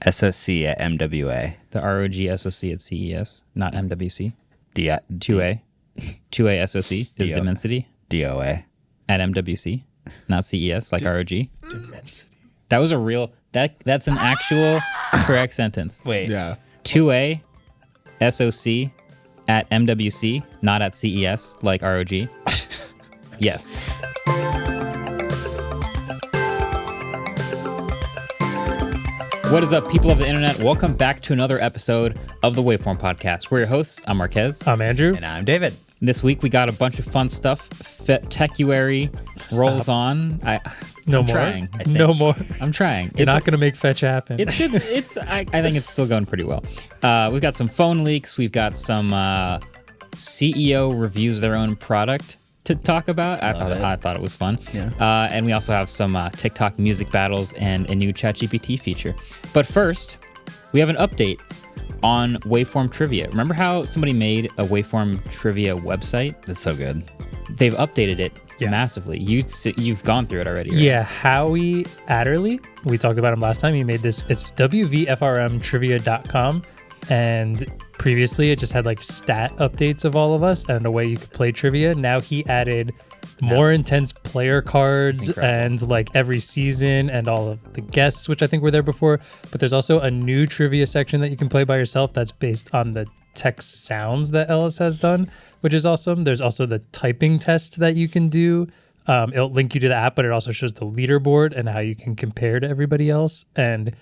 SOC at MWA. The ROG SOC at CES, not MWC. 2A. 2A SOC is Dimensity DOA. at MWC, not CES like ROG. Dimensity. That was a real, that's an actual correct sentence. Wait. Yeah. 2A SOC at MWC, not at CES like ROG. Yes. What is up, people of the internet? Welcome back to another episode of the Waveform podcast. We're your hosts. I'm Marquez. I'm Andrew. And I'm David. This week we got a bunch of fun stuff. Techuary rolls on. No I'm more. trying, I think. No more. I'm trying. You're not going to make fetch happen. It's good. I think it's still going pretty well. We've got some phone leaks. We've got some CEO reviews their own product to talk about. I thought it was fun. Yeah. And we also have some TikTok music battles and a new ChatGPT feature. But first, we have an update on Waveform Trivia. Remember how somebody made a Waveform Trivia website? That's so good. They've updated it massively. You've gone through it already, right? Yeah, Howie Adderley, we talked about him last time. He made this. It's WVFRMtrivia.com. And previously it just had like stat updates of all of us and a way you could play trivia. Now he added more intense player cards and like every season and all of the guests, which I think were there before. But there's also a new trivia section that you can play by yourself that's based on the text sounds that Ellis has done, which is awesome. There's also the typing test that you can do. It'll link you to the app, but it also shows the leaderboard and how you can compare to everybody else. And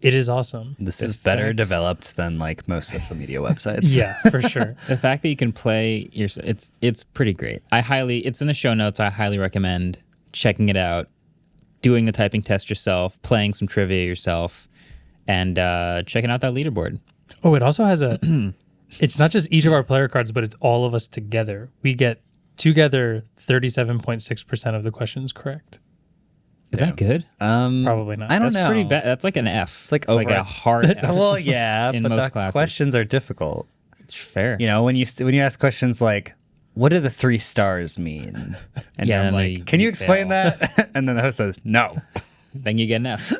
it is awesome. This is better developed than like most social media websites. Yeah, for sure. The fact that you can play it's pretty great. It's in the show notes. I highly recommend checking it out, doing the typing test yourself, playing some trivia yourself, and checking out that leaderboard. Oh, it also has it's not just each of our player cards, but it's all of us together. We get together 37.6% of the questions correct. Is that good? Probably not. I don't That's know. pretty bad. That's like an F. It's like over a hard F. Well, yeah, in but most the classes. questions are difficult. It's fair. You know, when you ask questions like, "What do the 3 stars mean?" And Yeah, I'm then like, "Can you explain fail. that?" And then the host says, "No." Then you get an F.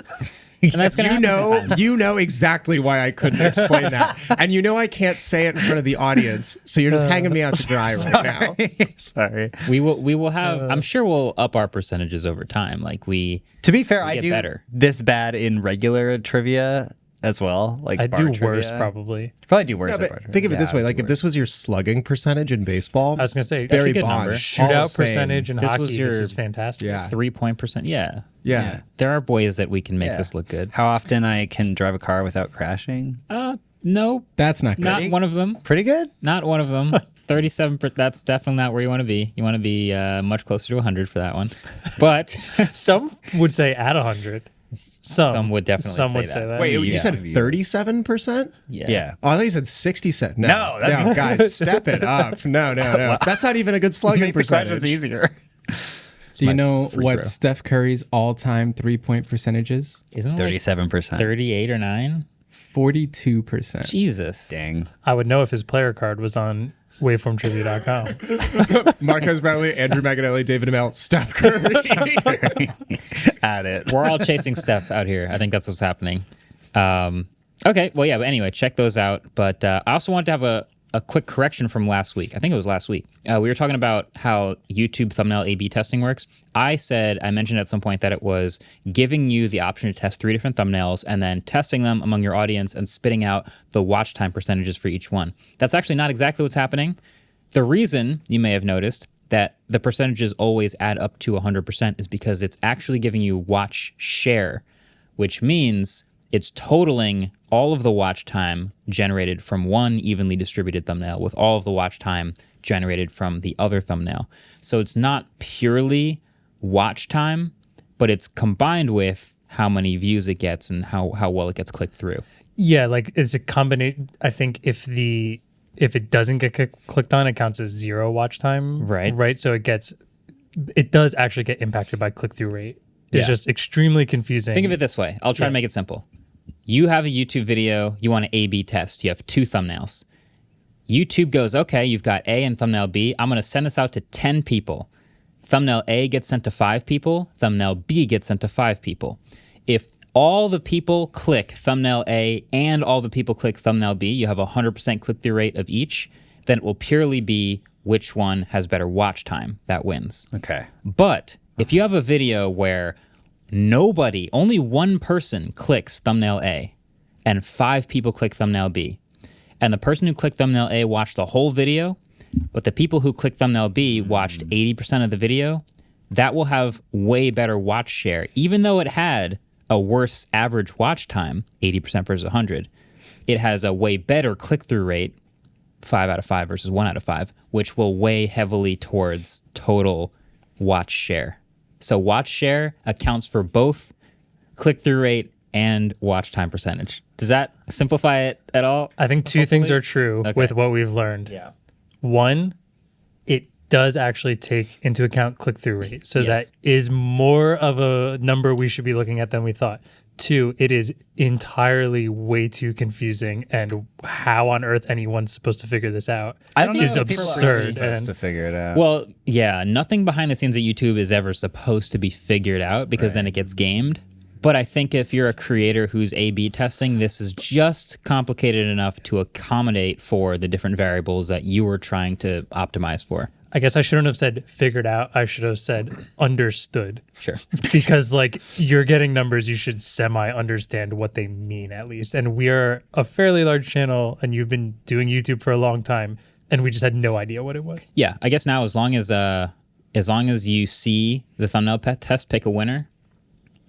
And that's gonna happen sometimes. You know exactly why I couldn't explain that. And you know I can't say it in front of the audience, so you're just hanging me out to dry right now. Sorry. We will have. I'm sure we'll up our percentages over time. Like To be fair, I get do better. this bad in regular trivia as well. Like I bar do trivia. worse, probably. Probably do worse. Yeah, at bar but think of it trivia. this way: like if this was your slugging percentage in baseball, I was going to say, Barry a good Bonds, number. Hall of shootout Fame. percentage in This hockey, was your- this is fantastic. Yeah. 3-point percent. Yeah. Yeah. There are ways that we can make Yeah. this look good. How often I can drive a car without crashing? No, That's not good. not one of them. Pretty good. Not one of them. 37. That's definitely not where you want to be. You want to be much closer to 100 for that one. But Some would say at 100. some would definitely Some say would that. say that. Wait, you Yeah. said 37%? Yeah. Oh, I thought you said 67. No, that'd be- guys, step it up. No. That's not even a good slugging Make the questions percentage. easier. Do you know free what throw. Steph Curry's all-time three-point percentage is? Isn't it like 37%. 38 or 9? 42%. Jesus. Dang. I would know if his player card was on waveformtrivia.com. Marcus Bradley, Andrew Maganelli, David Amell, Steph Curry. At it. We're all chasing Steph out here. I think that's what's happening. Okay. Well, yeah. But anyway, check those out. But I also wanted to have a quick correction from last week. I think it was last week. We were talking about how YouTube thumbnail A/B testing works. I mentioned at some point that it was giving you the option to test 3 different thumbnails and then testing them among your audience and spitting out the watch time percentages for each one. That's actually not exactly what's happening. The reason you may have noticed that the percentages always add up to 100% is because it's actually giving you watch share, which means it's totaling all of the watch time generated from one evenly distributed thumbnail with all of the watch time generated from the other thumbnail. So it's not purely watch time, but it's combined with how many views it gets and how well it gets clicked through. Yeah, like it's a combination. I think if it doesn't get clicked on, it counts as 0 watch time. Right. So it does actually get impacted by click-through rate. It's just extremely confusing. Think of it this way. I'll try to make it simple. You have a YouTube video, you want an A/B test. You have 2 thumbnails. YouTube goes, okay, you've got A and thumbnail B. I'm going to send this out to 10 people. Thumbnail A gets sent to 5 people. Thumbnail B gets sent to 5 people. If all the people click thumbnail A and all the people click thumbnail B, you have a 100% click-through rate of each, then it will purely be which one has better watch time that wins. Okay. But if you have a video where only one person clicks thumbnail A and 5 people click thumbnail B, and the person who clicked thumbnail A watched the whole video, but the people who clicked thumbnail B watched 80% of the video, that will have way better watch share, even though it had a worse average watch time, 80% versus 100. It has a way better click-through rate, 5 out of 5 versus 1 out of 5, which will weigh heavily towards total watch share. So watch share accounts for both click-through rate and watch time percentage. Does that simplify it at all? I think two things are true with what we've learned. Yeah. One, it does actually take into account click-through rate. So that is more of a number we should be looking at than we thought. Two, it is entirely way too confusing, and how on earth anyone's supposed to figure this out I don't know is if people are absurd. supposed to figure it out. Well, yeah, nothing behind the scenes at YouTube is ever supposed to be figured out because then it gets gamed. But I think if you're a creator who's A/B testing, this is just complicated enough to accommodate for the different variables that you were trying to optimize for. I guess I shouldn't have said figured out. I should have said understood. Sure. Because like you're getting numbers, you should semi-understand what they mean at least. And we are a fairly large channel, and you've been doing YouTube for a long time, and we just had no idea what it was. Yeah, I guess now as long as you see the thumbnail test pick a winner,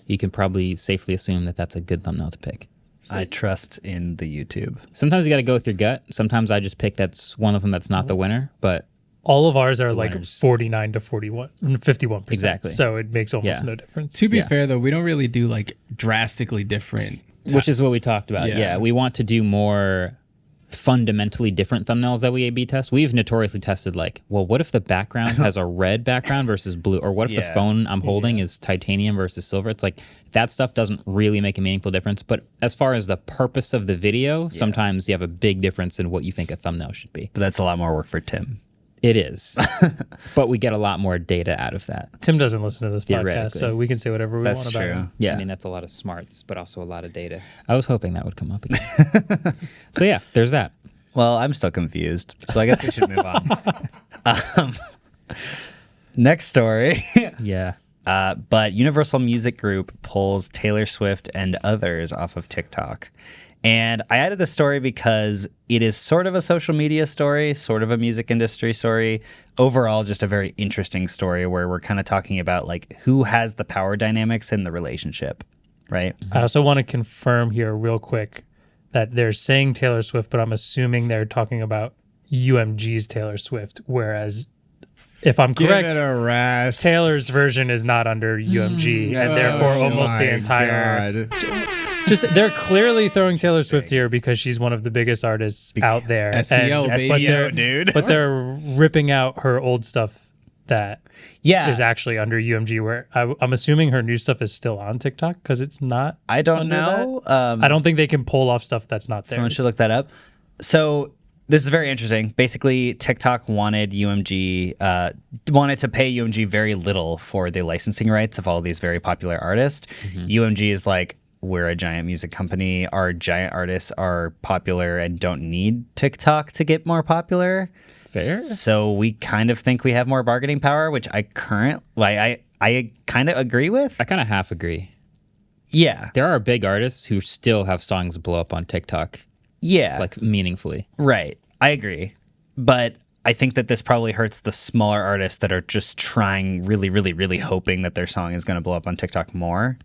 you can probably safely assume that that's a good thumbnail to pick. I trust in the YouTube. Sometimes you got to go with your gut. Sometimes I just pick that's one of them that's not the winner, but All of ours are winners. 49 to 41, 51%. Exactly. So it makes almost no difference. To be fair, though, we don't really do like drastically different. which is what we talked about. Yeah. Yeah, we want to do more fundamentally different thumbnails that we A/B test. We've notoriously tested like, well, what if the background has a red background versus blue, or what if the phone I'm holding is titanium versus silver? It's like that stuff doesn't really make a meaningful difference. But as far as the purpose of the video, sometimes you have a big difference in what you think a thumbnail should be. But that's a lot more work for Tim. It is, but we get a lot more data out of that. Tim doesn't listen to this podcast, Theoretically. so we can say whatever we That's want about true. him. Yeah, I mean that's a lot of smarts, but also a lot of data. I was hoping that would come up again. So yeah, there's that. Well, I'm still confused, so I guess we should move on. Next story. Yeah. But Universal Music Group pulls Taylor Swift and others off of TikTok. And I added this story because it is sort of a social media story, sort of a music industry story. Overall, just a very interesting story where we're kind of talking about like who has the power dynamics in the relationship, right? I also want to confirm here real quick that they're saying Taylor Swift, but I'm assuming they're talking about UMG's Taylor Swift, whereas if I'm correct, Give it a rest. Taylor's version is not under UMG, and therefore almost the entire. God. Just they're clearly throwing Taylor Swift here because she's one of the biggest artists out there. SEO, and, baby. but they're, dude. But they're ripping out her old stuff that Yeah. is actually under UMG. Where I'm assuming her new stuff is still on TikTok because it's not. I don't under know. I don't think they can pull off stuff that's not there. Someone should look that up. So this is very interesting. Basically, TikTok wanted UMG, wanted to pay UMG very little for the licensing rights of all these very popular artists. UMG is like, we're a giant music company. Our giant artists are popular and don't need TikTok to get more popular. Fair. So we kind of think we have more bargaining power, which I kind of agree with. I kind of half agree. Yeah. There are big artists who still have songs blow up on TikTok, Yeah. like meaningfully. Right. I agree. But I think that this probably hurts the smaller artists that are just trying really, really, really hoping that their song is going to blow up on TikTok more.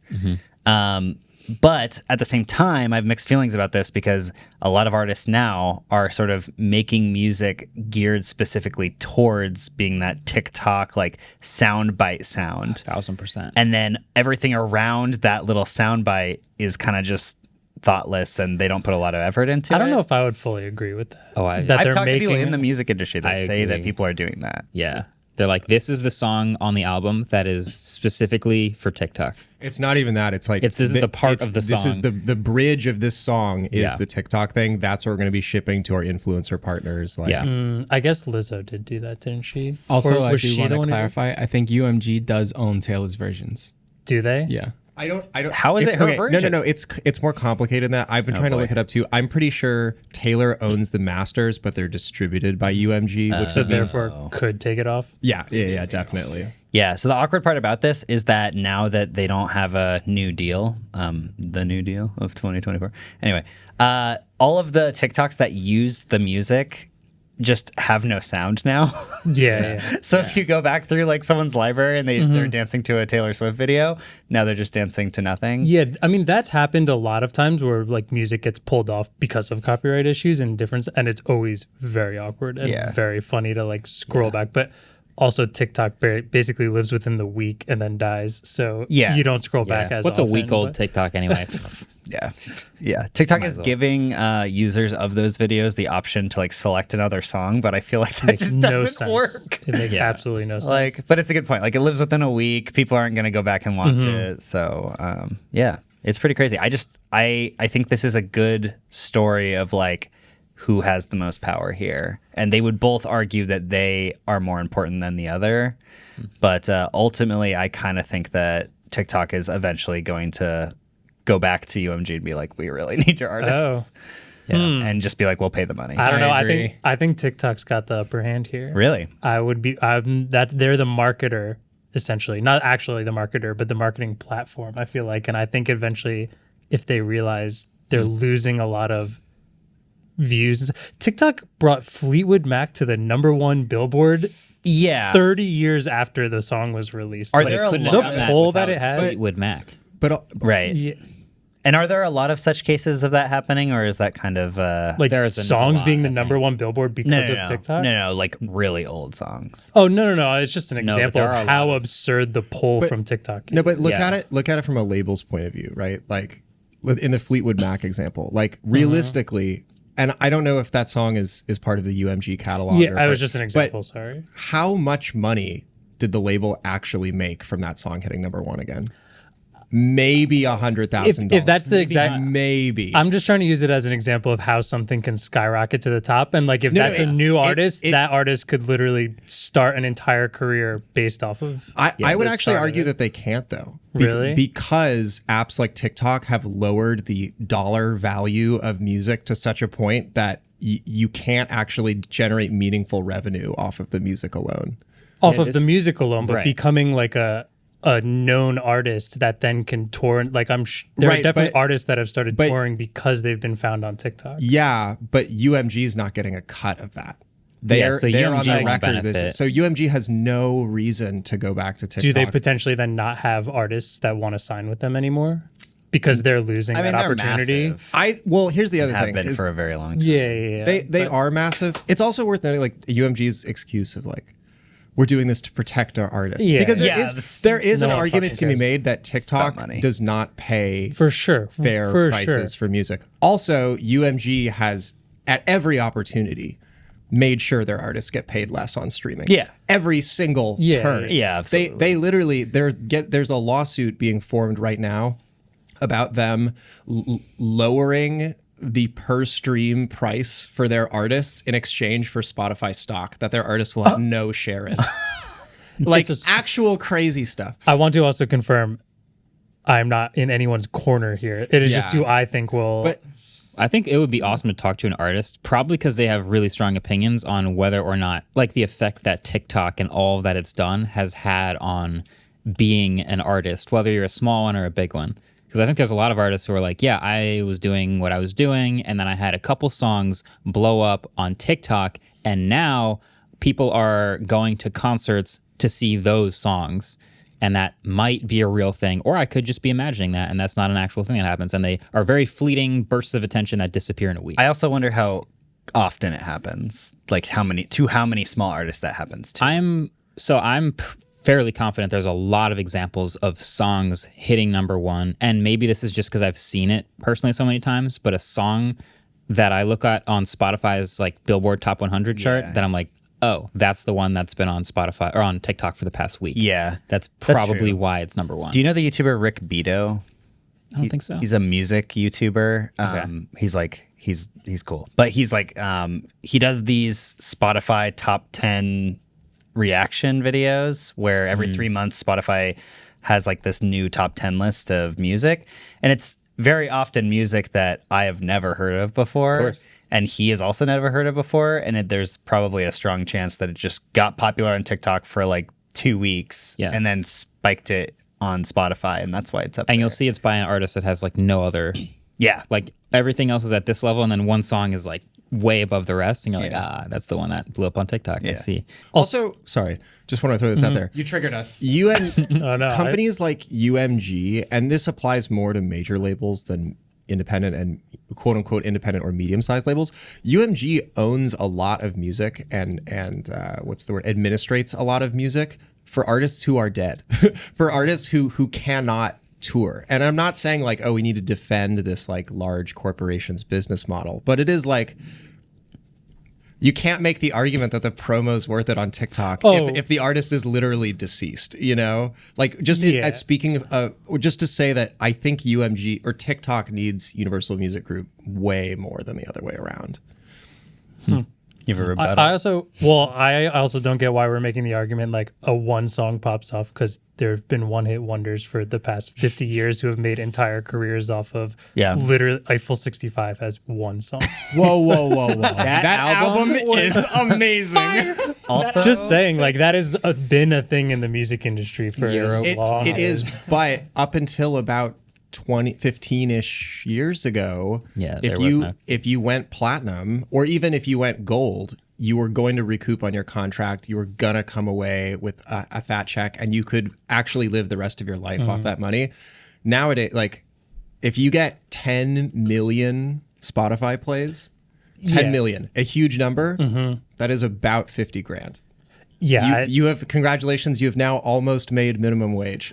But at the same time, I have mixed feelings about this because a lot of artists now are sort of making music geared specifically towards being that TikTok like soundbite sound. 1000%. And then everything around that little soundbite is kind of just thoughtless and they don't put a lot of effort into it. I don't know if I would fully agree with that. Oh, that I've they're talked to people making in the music industry that I say that agree. people are doing that. Yeah. They're like, this is the song on the album that is specifically for TikTok. It's not even that. It's like This is the part of the This is song. the bridge of this song is Yeah. the TikTok thing. That's what we're going to be shipping to our influencer partners. Like, Yeah. I guess Lizzo did do that, didn't she? Also, Or I was do she want the to one who did- clarify. I think UMG does own Taylor's versions. Do they? Yeah. I don't. How is it's, it her okay, version? No. It's more complicated than that. I've been trying to boy. look it up too. I'm pretty sure Taylor owns the masters, but they're distributed by UMG. Which So means, therefore could take it off. yeah, definitely. Yeah, so the awkward part about this is that now that they don't have a new deal, the new deal of 2024. Anyway, all of the TikToks that use the music just have no sound now. Yeah. So if you go back through like someone's library and they're dancing to a Taylor Swift video, now they're just dancing to nothing. Yeah, I mean that's happened a lot of times where like music gets pulled off because of copyright issues and difference, and it's always very awkward and very funny to like scroll back. But also TikTok basically lives within the week and then dies, so you don't scroll back as What's often. a week old TikTok anyway? Yeah. TikTok is giving users of those videos the option to like select another song, but I feel like that Makes just no doesn't sense. work. It makes absolutely no sense. Like, but it's a good point. Like, it lives within a week. People aren't going to go back and watch it. So, yeah, it's pretty crazy. I think this is a good story of like who has the most power here, and they would both argue that they are more important than the other. But ultimately, I kind of think that TikTok is eventually going to go back to UMG and be like, "We really need your artists." And just be like, "We'll pay the money." I don't know. agree. I think TikTok's got the upper hand here. Really? That they're the marketer, essentially. Not actually the marketer, but the marketing platform, I feel like. And I think eventually, if they realize they're losing a lot of views. TikTok brought Fleetwood Mac to the #1 Billboard Yeah. 30 years after the song was released. Are Like, there a Couldn't lot have of done the that poll that without it has? Fleetwood Mac. But Right. yeah, And are there a lot of such cases of that happening, or is that kind of like There is a songs lot, being the I think. #1 Billboard because of TikTok? No, like really old songs. Oh, no. It's just an No, but example there are of a how lot of- absurd the poll But- from TikTok is. no, but look Yeah. at it from a label's point of view, right? Like in the Fleetwood Mac example, like realistically, and I don't know if that song is part of the UMG catalog. Yeah, or, I was but- just an but example, sorry. How much money did the label actually make from that song hitting #1 again? Maybe $100,000. If that's the exact... maybe. I'm just trying to use it as an example of how something can skyrocket to the top. And like if No, that's a new artist, it- that artist could literally start an entire career based off of... I would the actually start of argue it. that they can't though. Really? Because apps like TikTok have lowered the dollar value of music to such a point that you can't actually generate meaningful revenue off of the music alone. off of the this- music alone, but Right. becoming like a known artist that then can tour. Like there are Right, definitely but- artists that have started but- touring because they've been found on TikTok. Yeah, but UMG is not getting a cut of that. They're, so they're on UMG the won't record. benefit. So UMG has no reason to go back to TikTok. Do they potentially then not have artists that want to sign with them anymore because they're losing I mean, that they're opportunity? massive. Well, here's the other Have thing. been is for a very long time. Yeah. they are massive. It's also worth noting, like UMG's excuse of like, we're doing this to protect our artists. Yeah. Because Yeah, there is no an one argument fucking to be cares. made that about TikTok money. does not pay For sure. fair For prices sure. for music. Also, UMG has at every opportunity made sure their artists get paid less on streaming. Yeah. Every single Yeah, turn. yeah, absolutely. They literally there's a lawsuit being formed right now about them lowering the per stream price for their artists in exchange for Spotify stock that their artists will have no share in. Like It's actual crazy stuff. I want to also confirm I'm not in anyone's corner here. It is just Yeah. who I think will. But I think it would be awesome to talk to an artist, probably because they have really strong opinions on whether or not, like the effect that TikTok and all that it's done has had on being an artist, whether you're a small one or a big one. Because I think there's a lot of artists who are like, yeah, I was doing what I was doing, and then I had a couple songs blow up on TikTok, and now people are going to concerts to see those songs. And that might be a real thing, or I could just be imagining that, and that's not an actual thing that happens. And they are very fleeting bursts of attention that disappear in a week. I also wonder how often it happens. Like how many small artists that happens to. I'm fairly confident there's a lot of examples of songs hitting #1, and maybe this is just because I've seen it personally so many times, but a song that I look at on Spotify's like Billboard Top 100 chart that I'm like, oh, that's the one that's been on Spotify or on TikTok for the past week. Yeah. That's That's probably true. why it's #1. Do you know the YouTuber Rick Beto? I don't think so. He's a music YouTuber. He's like he's cool, but he's like he does these Spotify top 10 reaction videos where every 3 months Spotify has like this new top 10 list of music, and it's very often music that I have never heard of before. Of course. And he has also never heard of before, and there's probably a strong chance that it just got popular on TikTok for like 2 weeks, and then spiked it on Spotify, and that's why it's up And there. you'll see it's by an artist that has like no other. Yeah. Like everything else is at this level, and then one song is like way above the rest, and you're like, that's the one that blew up on TikTok. I see. Also, sorry, just want to throw this out there. You triggered us. Companies like UMG, and this applies more to major labels than independent and quote unquote independent or medium sized labels. UMG owns a lot of music and administrates a lot of music for artists who are dead, for artists who cannot tour. And I'm not saying like, oh, we need to defend this like large corporation's business model, but it is like, you can't make the argument that the promo's worth it on TikTok if the artist is literally deceased, you know? Like, just speaking of, just to say that I think UMG or TikTok needs Universal Music Group way more than the other way around. You have a rebuttal? I also don't get why we're making the argument like a one song pops off, because there have been one hit wonders for the past 50 years who have made entire careers off of literally Eiffel 65 has one song. Whoa. that album is amazing. Also, Just saying, like that has been a thing in the music industry for a long It is, but up until about 15-ish years ago, if you went platinum or even if you went gold, you were going to recoup on your contract. You were gonna come away with a fat check, and you could actually live the rest of your life off that money. Nowadays, like if you get 10 million Spotify plays, 10 million, a huge number, that is about 50 grand. Yeah, you have, congratulations, you have now almost made minimum wage.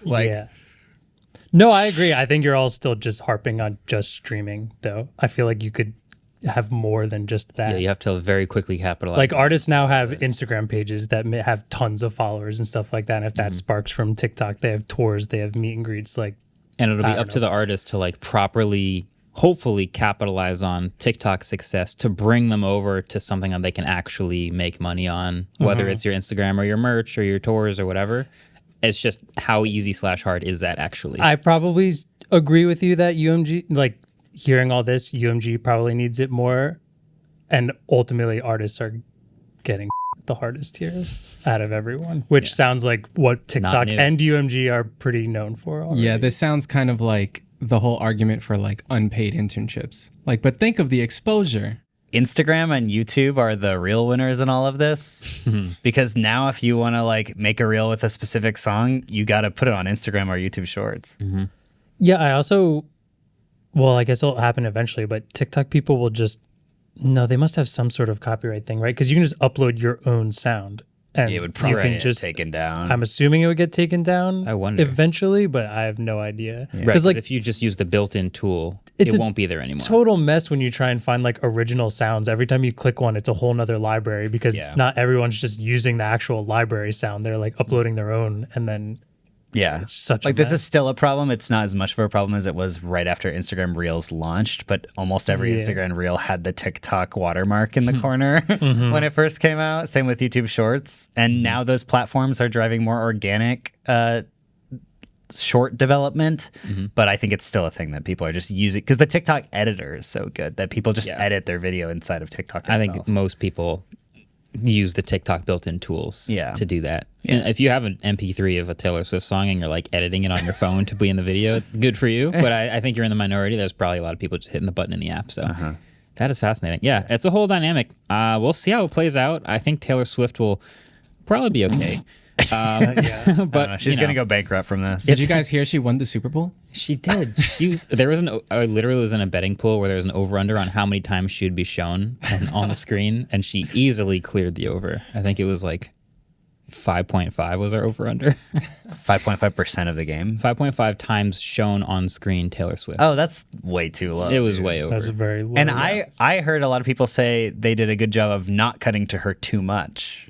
No, I agree. I think you're all still just harping on just streaming, though. I feel like you could have more than just that. Yeah, you have to very quickly capitalize. Like artists now have Instagram pages that have tons of followers and stuff like that. And if that sparks from TikTok, they have tours, they have meet and greets. Like, and it'll be up to the artist to like properly, hopefully capitalize on TikTok's success to bring them over to something that they can actually make money on, whether it's your Instagram or your merch or your tours or whatever. It's just how easy/hard is that actually? I probably agree with you that UMG, like hearing all this, UMG probably needs it more. And ultimately, artists are getting the hardest here out of everyone, which sounds like what TikTok and UMG are pretty known for already. Yeah, this sounds kind of like the whole argument for like unpaid internships. Like, but think of the exposure. Instagram and YouTube are the real winners in all of this, because now if you want to like make a reel with a specific song, you got to put it on Instagram or YouTube Shorts. Yeah, I also, I guess it'll happen eventually, but TikTok people will they must have some sort of copyright thing, right? Because you can just upload your own sound. And It would probably get get taken down. I'm assuming it would get taken down. I wonder. Eventually, but I have no idea. Right, because if you just use the built-in tool, it won't be there anymore. Total mess when you try and find like original sounds. Every time you click one, it's a whole nother library, because not everyone's just using the actual library sound. They're like uploading their own, and then it's such like a this mess. is still a problem. It's not as much of a problem as it was right after Instagram Reels launched, but almost every Instagram Reel had the TikTok watermark in the corner when it first came out. Same with YouTube Shorts, and now those platforms are driving more organic short development, but I think it's still a thing that people are just using because the TikTok editor is so good that people just edit their video inside of TikTok itself. I think most people use the TikTok built-in tools to do that. And if you have an MP3 of a Taylor Swift song and you're like editing it on your phone to be in the video, good for you. But I think you're in the minority. There's probably a lot of people just hitting the button in the app. So that is fascinating. Yeah, it's a whole dynamic. We'll see how it plays out. I think Taylor Swift will probably be okay. But she's gonna go bankrupt from this. Did you guys hear she won the Super Bowl? She did. I literally was in a betting pool where there was an over-under on how many times she would be shown on the screen, and she easily cleared the over. I think it was like 5.5 was our over-under. 5.5% of the game. 5.5 times shown on screen Taylor Swift. Oh, that's way too low. It was way over. That's very low. And I heard a lot of people say they did a good job of not cutting to her too much.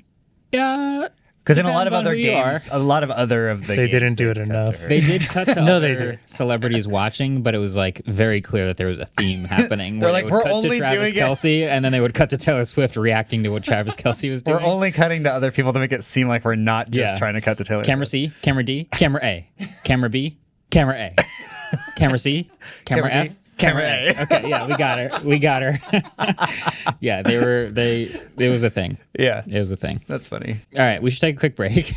Yeah. Because in a lot Depends of on other who you are. games, a lot of other of the They games, didn't do they've it cut enough. to her. They did cut to No, they other did. celebrities watching, but it was like very clear that there was a theme happening. They're where like, they would "We're cut only to Travis doing it." Kelsey, and then they would cut to Taylor Swift reacting to what Travis Kelsey was doing. We're only cutting to other people to make it seem like we're not just Yeah. trying to cut to Taylor. Camera Swift. C, camera D, camera A, camera B, camera A, camera C, camera Camera F, D, camera camera A. Okay, yeah, we got her. Yeah, it was a thing. Yeah, It was a thing. that's funny. All right, we should take a quick break.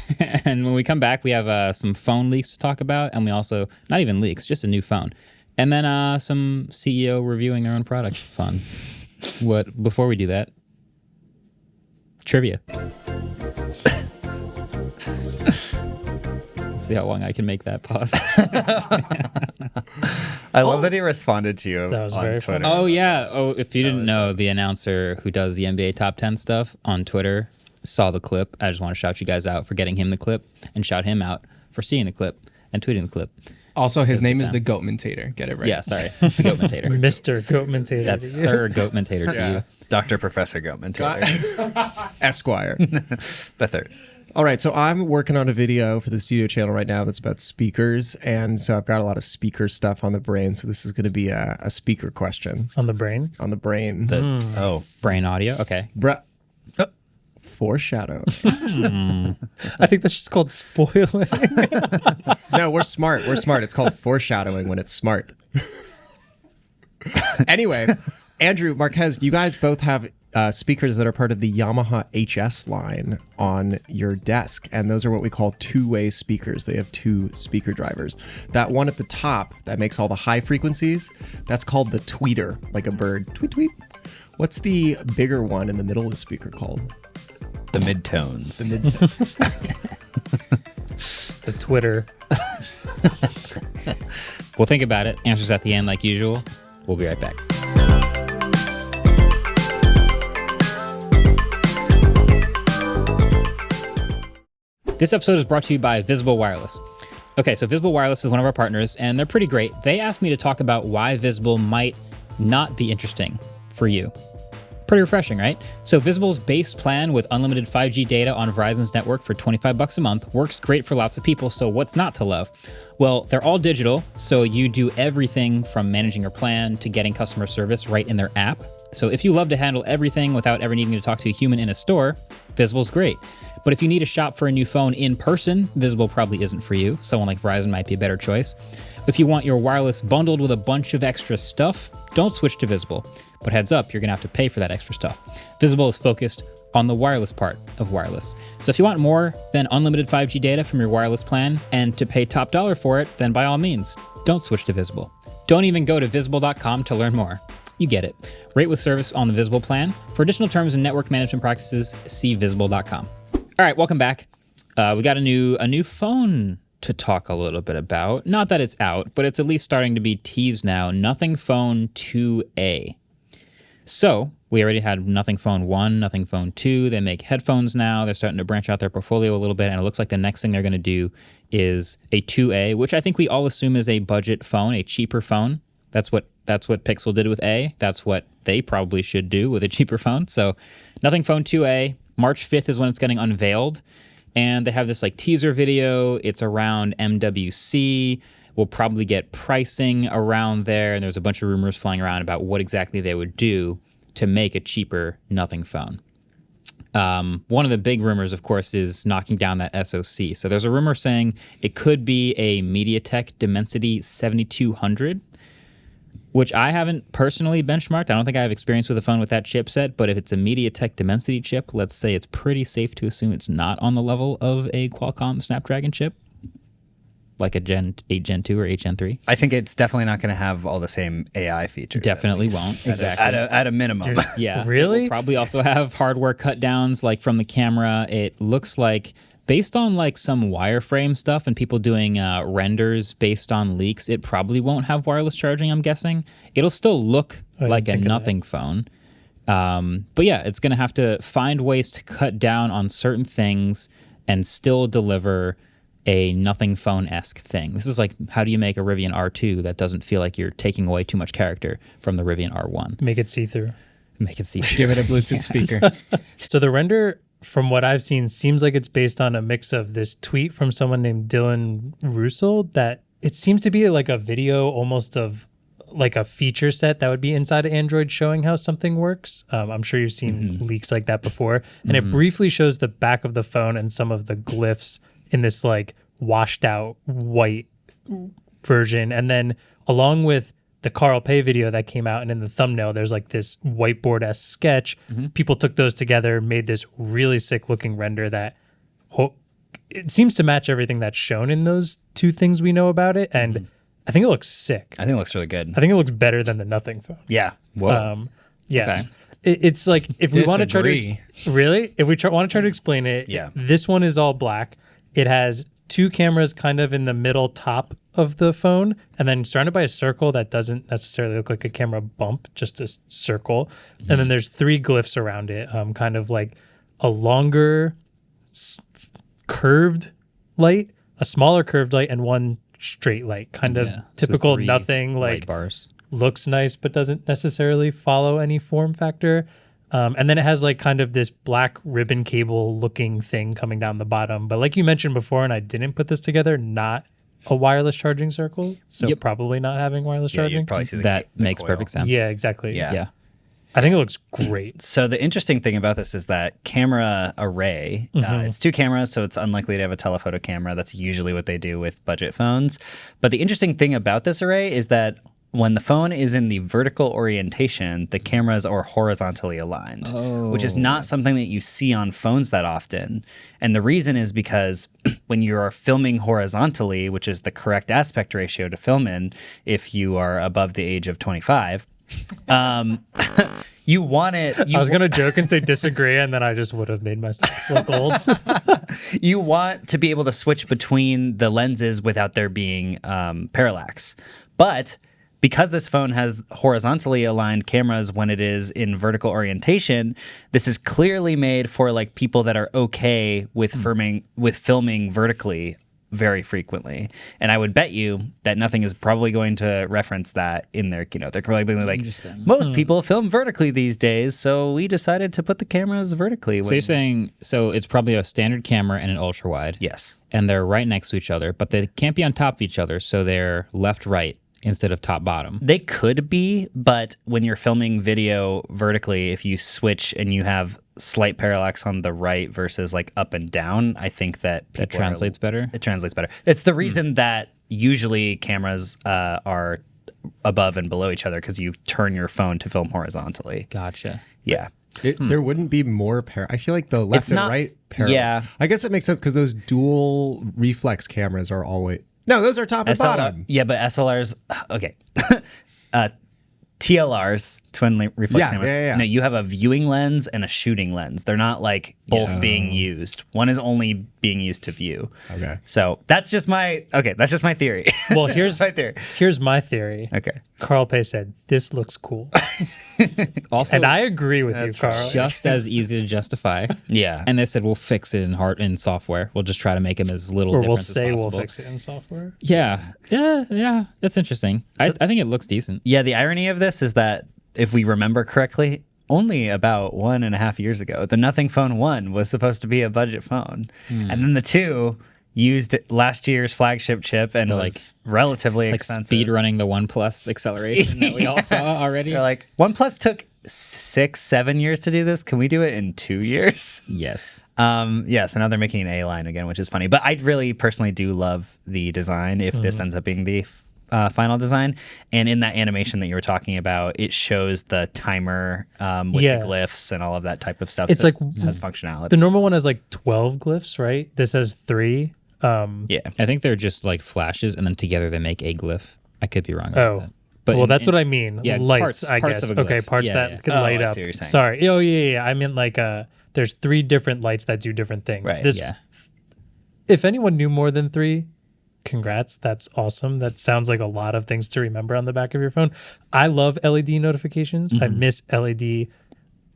And when we come back, we have some phone leaks to talk about. And we also, not even leaks, just a new phone. And then some CEO reviewing their own product. Fun. Before we do that, trivia. See how long I can make that pause. I love that he responded to you That was on very Twitter. funny. Oh, yeah. Oh, if you didn't know, the announcer who does the NBA Top 10 stuff on Twitter saw the clip. I just want to shout you guys out for getting him the clip and shout him out for seeing the clip and tweeting the clip. Also, his name is the Goatmentator. Get it right. Yeah, sorry. Goatmentator. Mr. Goatmentator. That's Sir Goatmentator to you. Dr. Professor Goatman Taylor, Esquire. the third. All right, so I'm working on a video for the studio channel right now that's about speakers, and so I've got a lot of speaker stuff on the brain. So this is going to be a speaker question on the brain. on the brain. Oh, Brain audio. Okay. Foreshadow. I think that's just called spoiling. No, we're smart. We're smart. It's called foreshadowing when it's smart. Anyway, Andrew, Marquez, you guys both have speakers that are part of the Yamaha HS line on your desk, and those are what we call two-way speakers. They have two speaker drivers. That one at the top that makes all the high frequencies, that's called the tweeter, like a bird. Tweet, tweet. What's the bigger one in the middle of the speaker called? the midtones. The mid. The Twitter. We'll think about it. Answers at the end, like usual. We'll be right back. This episode is brought to you by Visible Wireless. Okay, so Visible Wireless is one of our partners, and they're pretty great. They asked me to talk about why Visible might not be interesting for you. Pretty refreshing, right? So Visible's base plan with unlimited 5G data on Verizon's network for $25 a month works great for lots of people, so what's not to love? Well, they're all digital, so you do everything from managing your plan to getting customer service right in their app. So if you love to handle everything without ever needing to talk to a human in a store, Visible's great. But if you need to shop for a new phone in person, Visible probably isn't for you. Someone like Verizon might be a better choice. If you want your wireless bundled with a bunch of extra stuff, don't switch to Visible. But heads up, you're going to have to pay for that extra stuff. Visible is focused on the wireless part of wireless. So if you want more than unlimited 5G data from your wireless plan and to pay top dollar for it, then by all means, don't switch to Visible. Don't even go to visible.com to learn more. You get it. Rate with service on the Visible plan. For additional terms and network management practices, see visible.com. All right, welcome back. We got a new phone to talk a little bit about. Not that it's out, but it's at least starting to be teased now. Nothing Phone 2A. So we already had Nothing Phone 1, Nothing Phone 2. They make headphones now. They're starting to branch out their portfolio a little bit, and it looks like the next thing they're going to do is a 2A, which I think we all assume is a budget phone, a cheaper phone. That's what Pixel did with A. That's what they probably should do with a cheaper phone. So Nothing Phone 2A. March 5th is when it's getting unveiled. And they have this like teaser video. It's around MWC. We'll probably get pricing around there. And there's a bunch of rumors flying around about what exactly they would do to make a cheaper Nothing phone. One of the big rumors, of course, is knocking down that SoC. So there's a rumor saying it could be a MediaTek Dimensity 7200. Which I haven't personally benchmarked. I don't think I have experience with a phone with that chipset, but if it's a MediaTek Dimensity chip, let's say it's pretty safe to assume it's not on the level of a Qualcomm Snapdragon chip, like a Gen 8, Gen 2, or 8 Gen 3. I think it's definitely not going to have all the same AI features. Definitely won't. Exactly. At a minimum. Yeah. Really? It will probably also have hardware cut downs, like from the camera. It looks like, based on like some wireframe stuff and people doing renders based on leaks, it probably won't have wireless charging, I'm guessing. It'll still look like a Nothing phone. But yeah, it's going to have to find ways to cut down on certain things and still deliver a Nothing phone-esque thing. This is like, how do you make a Rivian R2 that doesn't feel like you're taking away too much character from the Rivian R1? Make it see-through. Make it see. Give it a Bluetooth speaker. So the render from what I've seen, seems like it's based on a mix of this tweet from someone named Dylan Russell that it seems to be like a video almost of like a feature set that would be inside of Android showing how something works. I'm sure you've seen leaks like that before. And it briefly shows the back of the phone and some of the glyphs in this like washed out white version. And then along with the Carl Pay video that came out and in the thumbnail, there's like this whiteboard-esque sketch. People took those together, made this really sick looking render that it seems to match everything that's shown in those two things we know about it. And I think it looks sick. I think it looks really good. I think it looks better than the Nothing phone. Yeah. Whoa. Yeah. Okay. It's like if we want to try to Disagree. if we want to try to explain it, Yeah. this one is all black. It has two cameras kind of in the middle top of the phone and then surrounded by a circle that doesn't necessarily look like a camera bump, just a circle. And then there's three glyphs around it, kind of like a longer curved light, a smaller curved light, and one straight light, kind of typical three Nothing, like light bars. looks nice but doesn't necessarily follow any form factor. And then it has like kind of this black ribbon cable looking thing coming down the bottom. But like you mentioned before, and I didn't put this together, not a wireless charging circle. So probably not having wireless Yeah, charging. you'd probably see That the makes coil. perfect sense. Yeah, exactly. Yeah. Yeah. I think it looks great. So the interesting thing about this is that camera array, it's two cameras, so it's unlikely to have a telephoto camera. That's usually what they do with budget phones. But the interesting thing about this array is that when the phone is in the vertical orientation, the cameras are horizontally aligned, which is not something that you see on phones that often. And the reason is because when you are filming horizontally, which is the correct aspect ratio to film in if you are above the age of 25, you want it. I was going to joke and say disagree, and then I just would have made myself look old. You want to be able to switch between the lenses without there being parallax. But because this phone has horizontally aligned cameras when it is in vertical orientation, this is clearly made for like people that are okay with filming vertically very frequently. And I would bet you that Nothing is probably going to reference that in their keynote. They're probably going to be like, most people film vertically these days, so we decided to put the cameras vertically. So you're saying, so it's probably a standard camera and an ultra wide. Yes. And they're right next to each other, but they can't be on top of each other, so they're left right instead of top bottom. They could be, but when you're filming video vertically, if you switch and you have slight parallax on the right versus like up and down, I think that That translates better? It translates better. It's the reason that usually cameras are above and below each other, because you turn your phone to film horizontally. Gotcha. Yeah. There wouldn't be more I feel like the left It's and not- right parallel. yeah. I guess it makes sense because those dual reflex cameras are always... No, those are top and bottom. Yeah, but SLRs, okay. TLRs, twin reflex cameras. yeah. No, you have a viewing lens and a shooting lens. They're not like both being used. One is only being used to view. Okay. So that's just my theory. Well, here's my theory. Here's my theory. Okay. Carl Pay said, "This looks cool." Also, And I agree with you, Carl. just as easy to justify. Yeah. And they said, we'll fix it in software. We'll just try to make them as little Or different we'll as say possible. we'll fix it in software. Yeah. That's interesting. I think it looks decent. Yeah, the irony of this is that if we remember correctly, only about 1.5 years ago, the Nothing Phone 1 was supposed to be a budget phone. And then the 2 used last year's flagship chip and was relatively Like expensive. speed running the OnePlus acceleration that we all saw already. They're like, OnePlus took 6-7 years to do this. Can we do it in 2 years? Yes. Yeah, so now they're making an A line again, which is funny. But I really personally do love the design if this ends up being the final design. And in that animation that you were talking about, it shows the timer with the glyphs and all of that type of stuff. It's so like it has functionality. The normal one has like 12 glyphs, right? This has 3. Yeah. I think they're just like flashes, and then together they make a glyph. I could be wrong Oh. about that. But Well, that's what I mean. yeah, Lights, I parts guess. of a Okay, glyph. parts Yeah, that yeah. could Oh, light I up. see what you're saying. Sorry. Oh, yeah. I meant like there's 3 different lights that do different things. Right, Yeah. If anyone knew more than 3, congrats. That's awesome. That sounds like a lot of things to remember on the back of your phone. I love LED notifications. I miss LED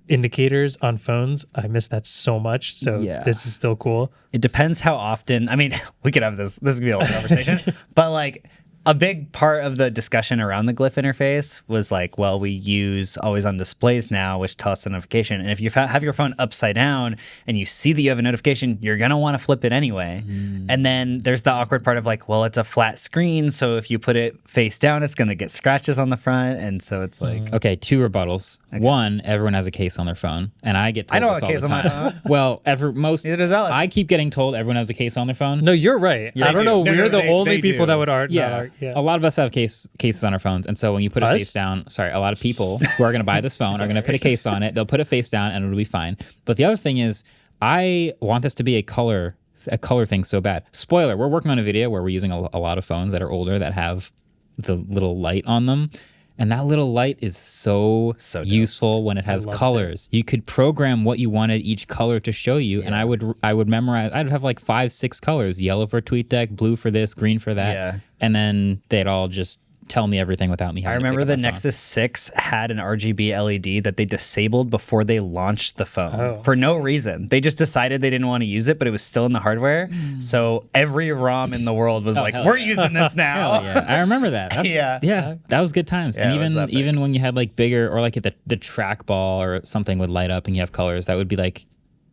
indicators on phones. I miss that so much. So this is still cool. It depends how often. I mean, we could have this. This could be a whole conversation. But like, a big part of the discussion around the glyph interface was like, well, we use always on displays now, which tell us the notification. And if you have your phone upside down and you see that you have a notification, you're going to want to flip it anyway. And then there's the awkward part of like, well, it's a flat screen. So if you put it face down, it's going to get scratches on the front. And so it's like, Okay, 2 rebuttals. One, everyone has a case on their phone, and I get told I don't this have a all case the on my time. phone. Well, Neither does Alice. I keep getting told everyone has a case on their phone. No, you're right. I don't do. know. No, We're no, the they only do. people that would Yeah. A lot of us have cases on our phones, and so when you put a Us? face down, a lot of people who are going to buy this phone are going to put a case on it. They'll put a face down, and it'll be fine. But the other thing is, I want this to be a color thing so bad. Spoiler: we're working on a video where we're using a lot of phones that are older that have the little light on them. And that little light is so dope. useful when it has colors. You could program what you wanted each color to show you, and I would memorize. I'd have like 5, 6 colors: yellow for TweetDeck, blue for this, green for that, Yeah. and then they'd all just tell me everything without me having I to remember pick the up my phone. Nexus 6 had an RGB LED that they disabled before they launched the phone for no reason. They just decided they didn't want to use it, but it was still in the hardware. So every ROM in the world was like, hell we're yeah. using this now. Yeah, I remember that. Yeah. That was good times. Yeah, and it was epic. even when you had like bigger or like the trackball or something would light up and you have colors, that would be like,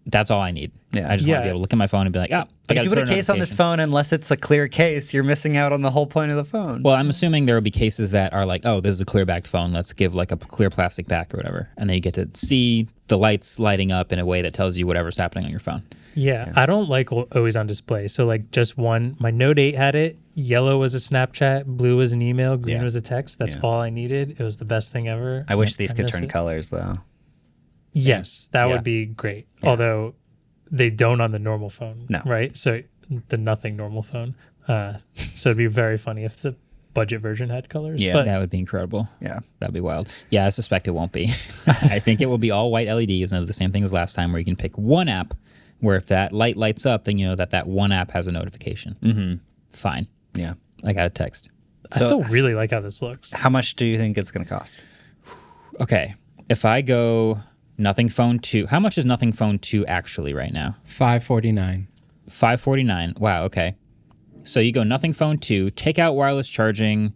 that's all I need. Yeah. I just want to Yeah. be able to look at my phone and be like, I But got if you put a case on this phone, unless it's a clear case, you're missing out on the whole point of the phone. Well, I'm assuming there will be cases that are like, oh, this is a clear backed phone. Let's give like a clear plastic back or whatever. And then you get to see the lights lighting up in a way that tells you whatever's happening on your phone. Yeah, I don't like always on display. So like just one, my Note 8 had it. Yellow was a Snapchat, blue was an email, green was a text. That's all I needed. It was the best thing ever. I wish these could miss turn it. colors, though. Yes, that Yeah. would be great. Although they don't on the normal phone. No. Right? So the nothing normal phone. So it'd be very funny if the budget version had colors. Yeah. But That would be incredible. Yeah. That'd be wild. Yeah, I suspect it won't be. I think it will be all white LEDs and it'll be the same thing as last time where you can pick one app where if that light lights up, then you know that one app has a notification. Mm-hmm. Fine. Yeah. I got a text. I still really like how this looks. How much do you think it's going to cost? Okay. If I go Nothing Phone 2, how much is Nothing Phone 2 actually right now? $549. $549. Wow, okay. So you go Nothing Phone 2, take out wireless charging,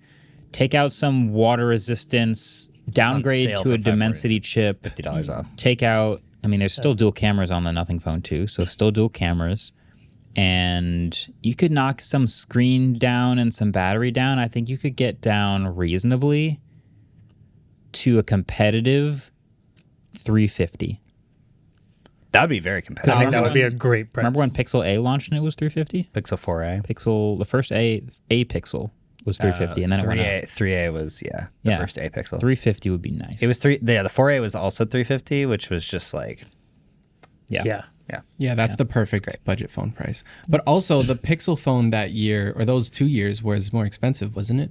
take out some water resistance, downgrade sale to for a Dimensity chip, $50 off. take out, I mean, there's still dual cameras on the Nothing Phone 2, so still dual cameras. And you could knock some screen down and some battery down. I think you could get down reasonably to a competitive $350. That'd be very competitive. I think that Remember would be a when- great price. Remember when Pixel A launched and it was $350? Pixel 4a. Pixel, the first A Pixel was $350, and then it went up. 3A was, the Yeah. first A Pixel. $350 would be nice. It was the 4A was also $350, which was just like, Yeah. Yeah, that's the perfect budget phone price. But also, the Pixel phone that year, or those 2 years, was more expensive, wasn't it?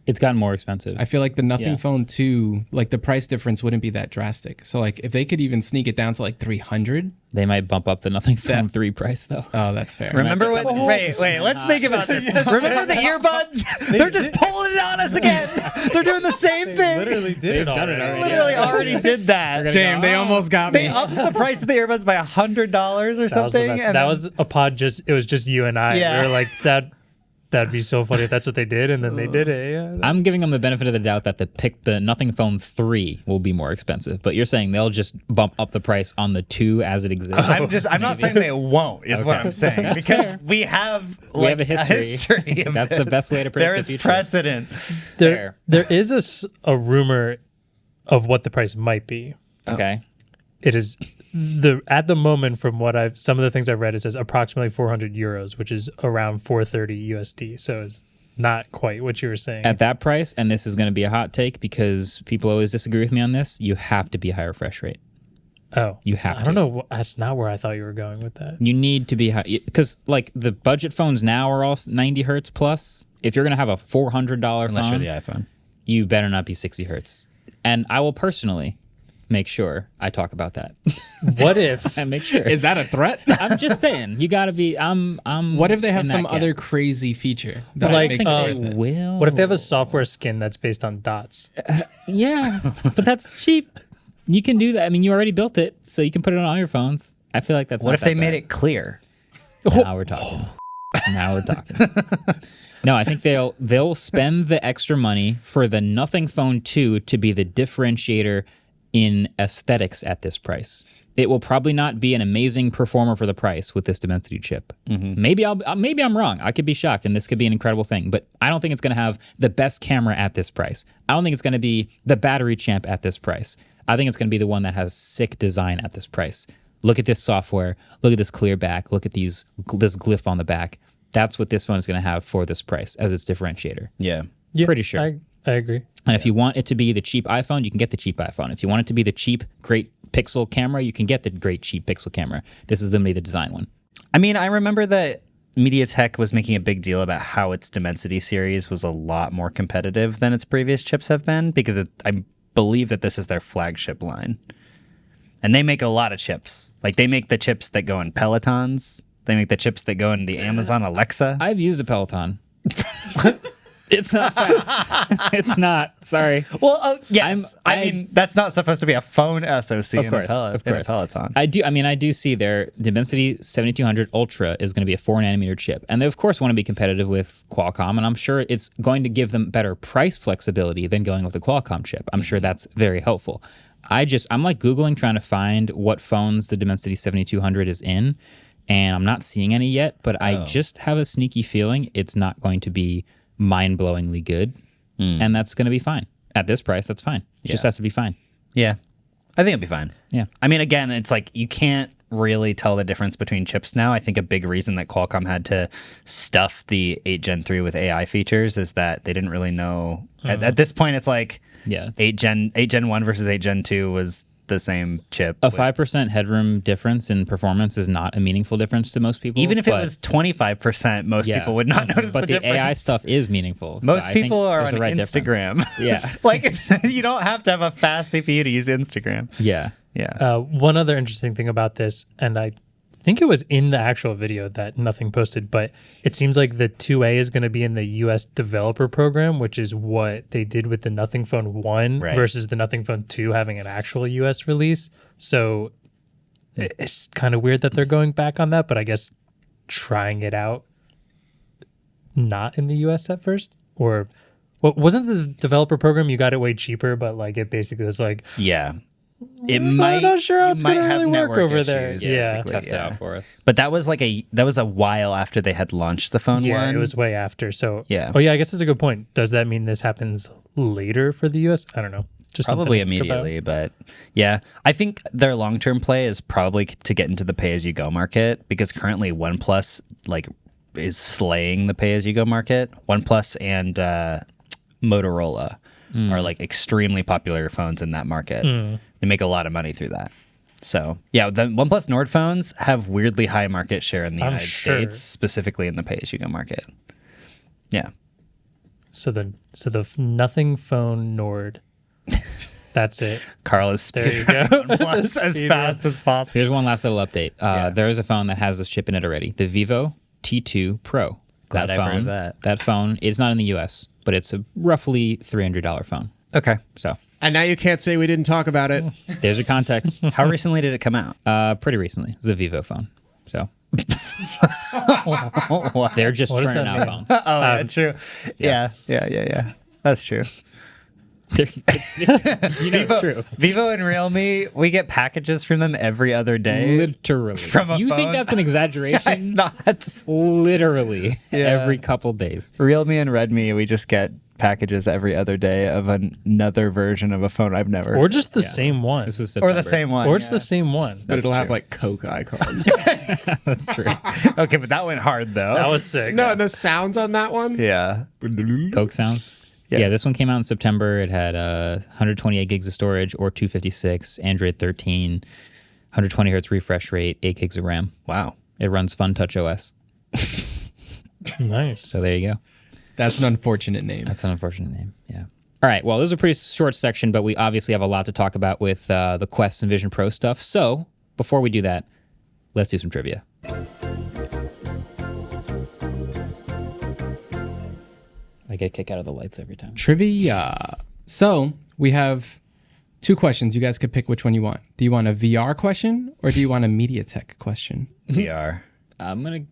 It's gotten more expensive. I feel like the Nothing Yeah. Phone 2, like the price difference wouldn't be that drastic. So, like, if they could even sneak it down to like 300, They might bump up the Nothing Phone 3 price, though. oh, that's fair. remember when, wait, let's think about this. Remember the earbuds? They're just pulling it on us again. They're doing the same thing. Literally did They've it done it already. already. Literally already did that. Damn, they almost got They me. upped the price of the earbuds by $100 or That was the something. best. and That then- was a pod it was just you and I. Yeah. We were like, that'd be so funny if that's what they did, and then they did it. Yeah. I'm giving them the benefit of the doubt that the Nothing Phone 3 will be more expensive, but you're saying they'll just bump up the price on the 2 as it exists. I'm not saying they won't, is what I'm saying. Because we have have a history. of That's the this. best way to predict There the is future. precedent. Fair. There is a rumor of what the price might be. Okay. It is at the moment from what some of the things I've read, it says approximately 400 euros, which is around 430 USD. So it's not quite what you were saying. At that price, and this is going to be a hot take because people always disagree with me on this, you have to be higher refresh rate. Oh, You have I to. don't know. That's not where I thought you were going with that. You need to be high because like the budget phones now are all 90 hertz plus. If you're going to have a $400 Unless phone, you're the iPhone. you better not be 60 hertz. And I will personally make sure I talk about that. What if? and make sure. Is that a threat? I'm just saying, you got to be. I'm. What if they have in that some camp. other crazy feature that Like, makes it I worth it? will. What if they have a software skin that's based on dots? Yeah, but that's cheap. You can do that. I mean, you already built it, so you can put it on all your phones. I feel like that's. What not if they that made bad. it clear? Now we're talking. Now we're talking. No, I think they'll spend the extra money for the Nothing Phone 2 to be the differentiator in aesthetics at this price. It will probably not be an amazing performer for the price with this Dimensity chip. Maybe I'm wrong. I could be shocked, and this could be an incredible thing. But I don't think it's going to have the best camera at this price. I don't think it's going to be the battery champ at this price. I think it's going to be the one that has sick design at this price. Look at this software. Look at this clear back. Look at this glyph on the back. That's what this phone is going to have for this price as its differentiator. Yeah. Pretty sure. I agree. And if you want it to be the cheap iPhone, you can get the cheap iPhone. If you want it to be the cheap, great pixel camera, you can get the great cheap pixel camera. This is going to be the design one. I mean, I remember that MediaTek was making a big deal about how its Dimensity series was a lot more competitive than its previous chips have been, because I believe that this is their flagship line. And they make a lot of chips. Like, they make the chips that go in Pelotons. They make the chips that go in the Amazon Alexa. I've used a Peloton. It's not fast. It's not. Sorry. Well, yes. I mean, that's not supposed to be a phone SoC Of course. in a Peloton. I do see their Dimensity 7200 Ultra is going to be a 4nm chip. And they, of course, want to be competitive with Qualcomm. And I'm sure it's going to give them better price flexibility than going with a Qualcomm chip. I'm sure that's very helpful. I'm like Googling trying to find what phones the Dimensity 7200 is in. And I'm not seeing any yet. But I just have a sneaky feeling it's not going to be mind-blowingly good, and that's going to be fine. At this price, that's fine. It just has to be fine. Yeah. I think it'll be fine. Yeah. I mean, again, it's like you can't really tell the difference between chips now. I think a big reason that Qualcomm had to stuff the 8 Gen 3 with AI features is that they didn't really know. At this point, it's like 8 Gen 1 versus 8 Gen 2 was the same chip. A 5% headroom difference in performance is not a meaningful difference to most people. Even if it was 25%, most people would not notice the difference. But the AI stuff is meaningful. Most people are on Instagram. Yeah. Like, you don't have to have a fast CPU to use Instagram. Yeah. Yeah. One other interesting thing about this, and I think it was in the actual video that Nothing posted, but it seems like the 2A is going to be in the US developer program, which is what they did with the Nothing Phone 1 versus the Nothing Phone 2 having an actual US release. So it's kind of weird that they're going back on that, but I guess trying it out not in the US at first. Or wasn't the developer program, you got it way cheaper, but like it basically was like, yeah. I'm not sure how it's going to really work over there. Yeah, test it out for us. But that was a while after they had launched the phone. Yeah, one. it was way after. So yeah. Oh yeah, I guess that's a good point. Does that mean this happens later for the US? I don't know. Just probably immediately, but yeah, I think their long-term play is probably to get into the pay-as-you-go market, because currently OnePlus is slaying the pay-as-you-go market. OnePlus and Motorola are extremely popular phones in that market. They make a lot of money through that. So yeah, the OnePlus Nord phones have weirdly high market share in the United States, specifically in the pay-as-you-go market. Yeah. So the Nothing Phone Nord. That's it. Carl is speeding OnePlus as fast as possible. Here's one last little update. There is a phone that has this chip in it already. The Vivo T2 Pro. Glad I've heard of that. That phone, it's not in the US, but it's a roughly $300 phone. Okay. So. And now you can't say we didn't talk about it. There's your context. How recently did it come out? Pretty recently. It's a Vivo phone. So. They're just turning out phones. That's true. Yeah. That's true. It's true. Vivo and Realme, we get packages from them every other day. Literally. From a you phone? think that's an exaggeration? It's not. Literally. Every couple days. Realme and Redmi, we just get packages every other day of another version of a phone I've never. Or just the same one. This was or the same one. Or it's the same one. But it'll have Coke icons. That's true. Okay, but that went hard though. That was sick. No, the sounds on that one. Yeah. Coke sounds. Yeah, this one came out in September. It had 128 gigs of storage or 256, Android 13, 120 hertz refresh rate, 8 gigs of RAM. Wow. It runs Fun Touch OS. Nice. So there you go. That's an unfortunate name. That's an unfortunate name. Yeah. All right. Well, this is a pretty short section, but we obviously have a lot to talk about with the Quest and Vision Pro stuff. So before we do that, let's do some trivia. I get a kick out of the lights every time. Trivia. So we have 2 questions. You guys could pick which one you want. Do you want a VR question or do you want a MediaTek question? VR. I'm gonna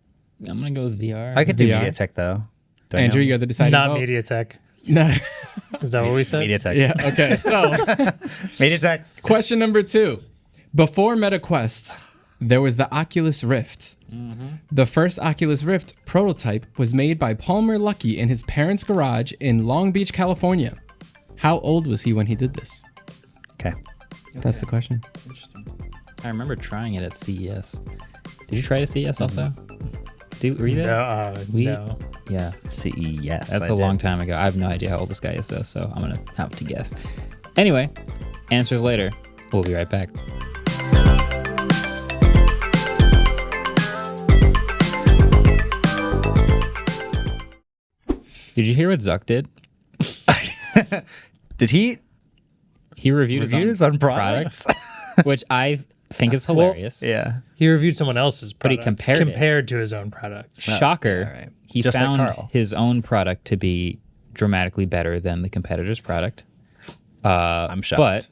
go with VR. I could do VR? MediaTek though. Do I Andrew, know? you're the deciding Not vote. MediaTek. No. Is that what we said? MediaTek. Yeah. Okay. So, MediaTek. question number 2. Before MetaQuest, there was the Oculus Rift. The first Oculus Rift prototype was made by Palmer Luckey in his parents' garage in Long Beach, California. How old was he when he did this? Okay. That's the question. Interesting. I remember trying it at CES. Did you try it at CES also? Were you there? No. Yeah. CES. That's a long time ago. I have no idea how old this guy is, though, so I'm going to have to guess. Anyway, answers later. We'll be right back. Did you hear what Zuck did? Did he He reviewed review his his own products? which I think is hilarious. Yeah. He reviewed someone else's But he products compared it. to his own products. Shocker. yeah, right. He Just like found Carl. his own product to be dramatically better than the competitor's product. I'm shocked. But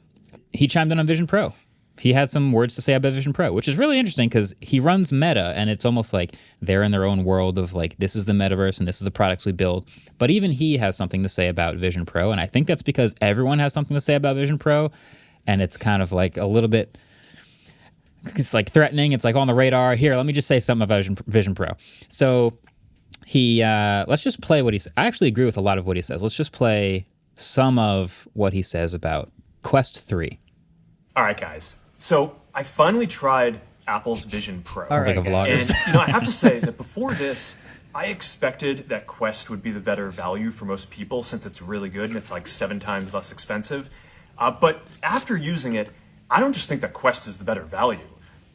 he chimed in on Vision Pro. He had some words to say about Vision Pro, which is really interesting because he runs Meta, and it's almost like they're in their own world of like, this is the metaverse and this is the products we build. But even he has something to say about Vision Pro, and I think that's because everyone has something to say about Vision Pro, and it's kind of like a little bit, it's like threatening. It's like on the radar. Here, let me just say something about Vision Pro. So he, let's just play what he says. I actually agree with a lot of what he says. Let's just play some of what he says about Quest 3. All right, guys. So I finally tried Apple's Vision Pro. Sounds like a vlogger. And I have to say that before this, I expected that Quest would be the better value for most people since it's really good and it's like 7 times less expensive. But after using it, I don't just think that Quest is the better value.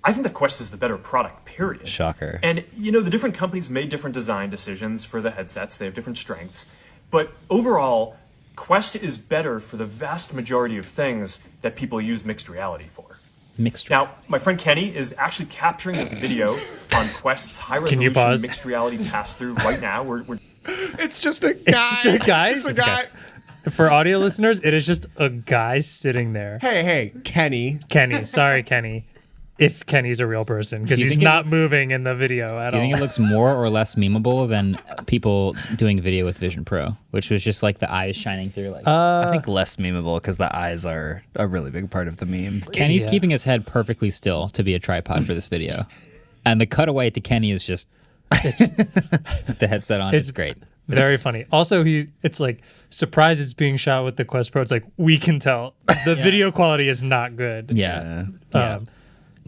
I think that Quest is the better product, period. Shocker. And, the different companies made different design decisions for the headsets. They have different strengths. But overall, Quest is better for the vast majority of things that people use mixed reality for. Now, my friend Kenny is actually capturing this video on Quest's high-resolution pause? mixed reality pass-through right now. We're It's just a guy. just a guy? It's just a guy. For audio listeners, it is just a guy sitting there. Hey, Kenny. Kenny. Sorry, Kenny. If Kenny's a real person, because Do you he's think it not looks- moving in the video at Do you all. think it looks more or less memeable than people doing video with Vision Pro, which was just like the eyes shining through? Like I think less memeable because the eyes are a really big part of the meme. Kenny's Yeah. keeping his head perfectly still to be a tripod for this video, and the cutaway to Kenny is just with the headset on. It's great. Very funny. Also, it's like surprised it's being shot with the Quest Pro. It's like we can tell the video quality is not good. Yeah.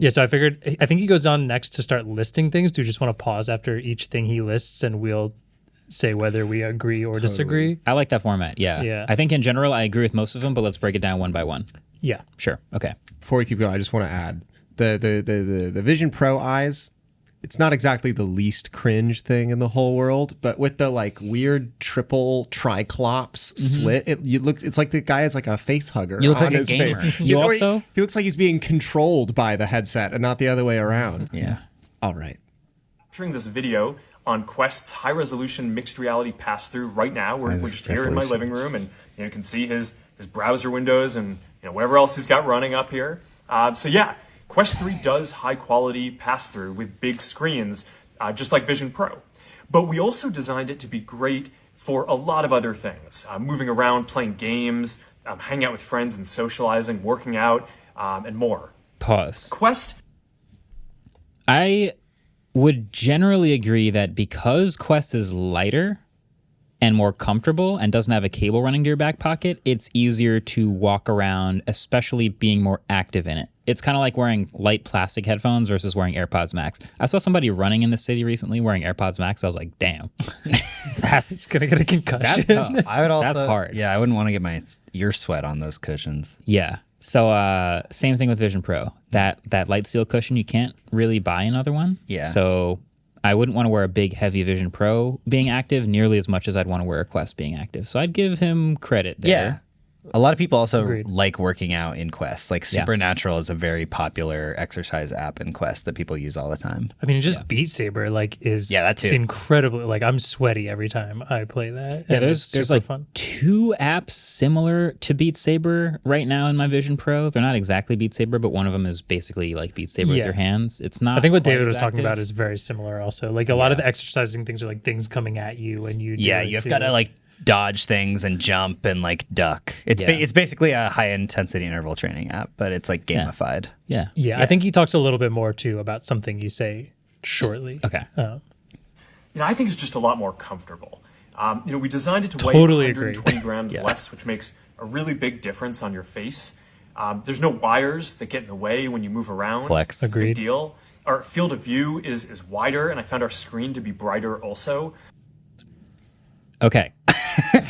So I figured I think he goes on next to start listing things. Do you just want to pause after each thing he lists and we'll say whether we agree or disagree? I like that format. Yeah. Yeah. I think in general I agree with most of them, but let's break it down one by one. Yeah. Sure. Okay. Before we keep going, I just want to add the Vision Pro eyes. It's not exactly the least cringe thing in the whole world, but with the like weird triple triclops slit, it's like the guy has like a face hugger. You look on like a his gamer. face. You know, also- he looks like he's being controlled by the headset and not the other way around. Yeah. All right. capturing this video on Quest's high-resolution mixed reality pass-through right now. We're just here in my living room, and you can see his browser windows and whatever else he's got running up here. So yeah, Quest 3 does high-quality pass-through with big screens, just like Vision Pro. But we also designed it to be great for a lot of other things. Moving around, playing games, hanging out with friends and socializing, working out, and more. Pause. Quest I would generally agree that because Quest is lighter and more comfortable and doesn't have a cable running to your back pocket, it's easier to walk around, especially being more active in it. It's kind of like wearing light plastic headphones versus wearing AirPods Max. I saw somebody running in the city recently wearing AirPods Max. I was like, damn. It's going to get a concussion. That's tough. I would also. That's hard. Yeah, I wouldn't want to get my ear sweat on those cushions. Yeah. So same thing with Vision Pro. That light steel cushion, you can't really buy another one. Yeah. So I wouldn't want to wear a big heavy Vision Pro being active nearly as much as I'd want to wear a Quest being active. So I'd give him credit there. Yeah. A lot of people also Agreed. like working out in Quest. Like Supernatural is a very popular exercise app in Quest that people use all the time. I mean, just Beat Saber is that too. incredibly I'm sweaty every time I play that. Yeah, and it's there's super like fun. 2 apps similar to Beat Saber right now in my Vision Pro. They're not exactly Beat Saber, but one of them is basically like Beat Saber with Yeah. your hands. It's not. I think what quite David as was talking active. about is very similar. Also, like a lot of the exercising things are like things coming at you, and you do it You've too. got to like dodge things and jump and like duck. It's Yeah. it's basically a high intensity interval training app, but it's like gamified. Yeah. Yeah, I think he talks a little bit more too about something you say shortly. Okay. I think it's just a lot more comfortable. We designed it to Totally weigh agree. 120 grams less, which makes a really big difference on your face. There's no wires that get in the way when you move around. Flex. Agreed. Big deal. Our field of view is wider, and I found our screen to be brighter also. Okay.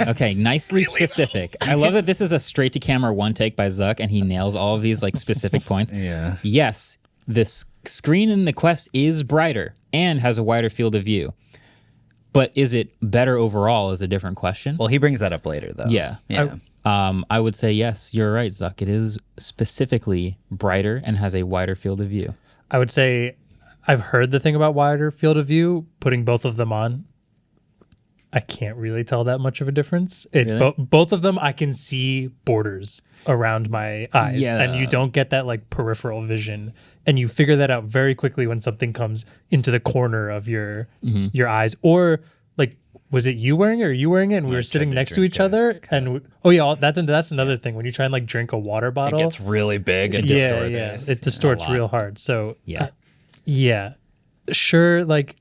Okay, nicely specific. I love that this is a straight to camera one take by Zuck, and he nails all of these like specific points. Yeah. Yes, this screen in the Quest is brighter and has a wider field of view. But is it better overall is a different question. Well, he brings that up later though. Yeah. Yeah. I would say yes, you're right, Zuck. It is specifically brighter and has a wider field of view. I would say I've heard the thing about wider field of view. Putting both of them on, I can't really tell that much of a difference. Really? Both of them, I can see borders around my eyes, Yeah. and you don't get that like peripheral vision, and you figure that out very quickly when something comes into the corner of your eyes, or like, was it you wearing it or you wearing it, and we were sitting next to each other, and that's another thing when you try and like drink a water It bottle, gets really big and yeah, distorts. it distorts a lot. real hard. So Yeah. yeah, sure, like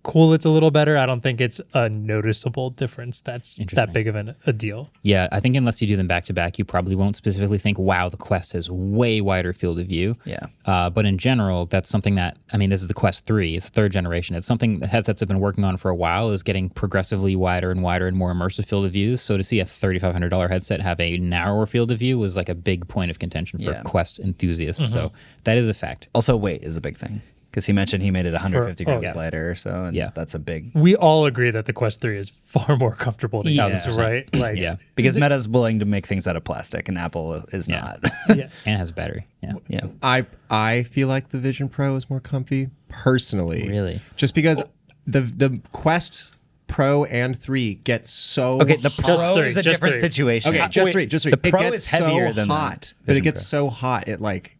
cool, it's a little better. I don't think it's a noticeable difference that's Interesting. that big of a deal. Yeah, I think unless you do them back to back, you probably won't specifically think, wow, the Quest has way wider field of view. Yeah. But in general, that's something that, I mean, this is the Quest 3, it's 3rd generation. It's something that headsets have been working on for a while, is getting progressively wider and wider and more immersive field of view. So to see a $3,500 headset have a narrower field of view was like a big point of contention for Yeah. Quest enthusiasts. So that is a fact. Also, weight is a big thing because he mentioned he made it 150 grams yeah. lighter or so, and Yeah. that's a big. We all agree that the Quest 3 is far more comfortable to use, 1000%. right? Like, Yeah. Because Meta's willing to make things out of plastic, and Apple is not. yeah. And it has battery. Yeah. Yeah. I feel like the Vision Pro is more comfy personally. Really? Just because the Quest Pro and 3 get so Okay, the Pro Just three, is a just different three. situation. Okay, just Wait, three, just three. The Pro it gets is heavier so than the hot, but it Vision gets so hot it like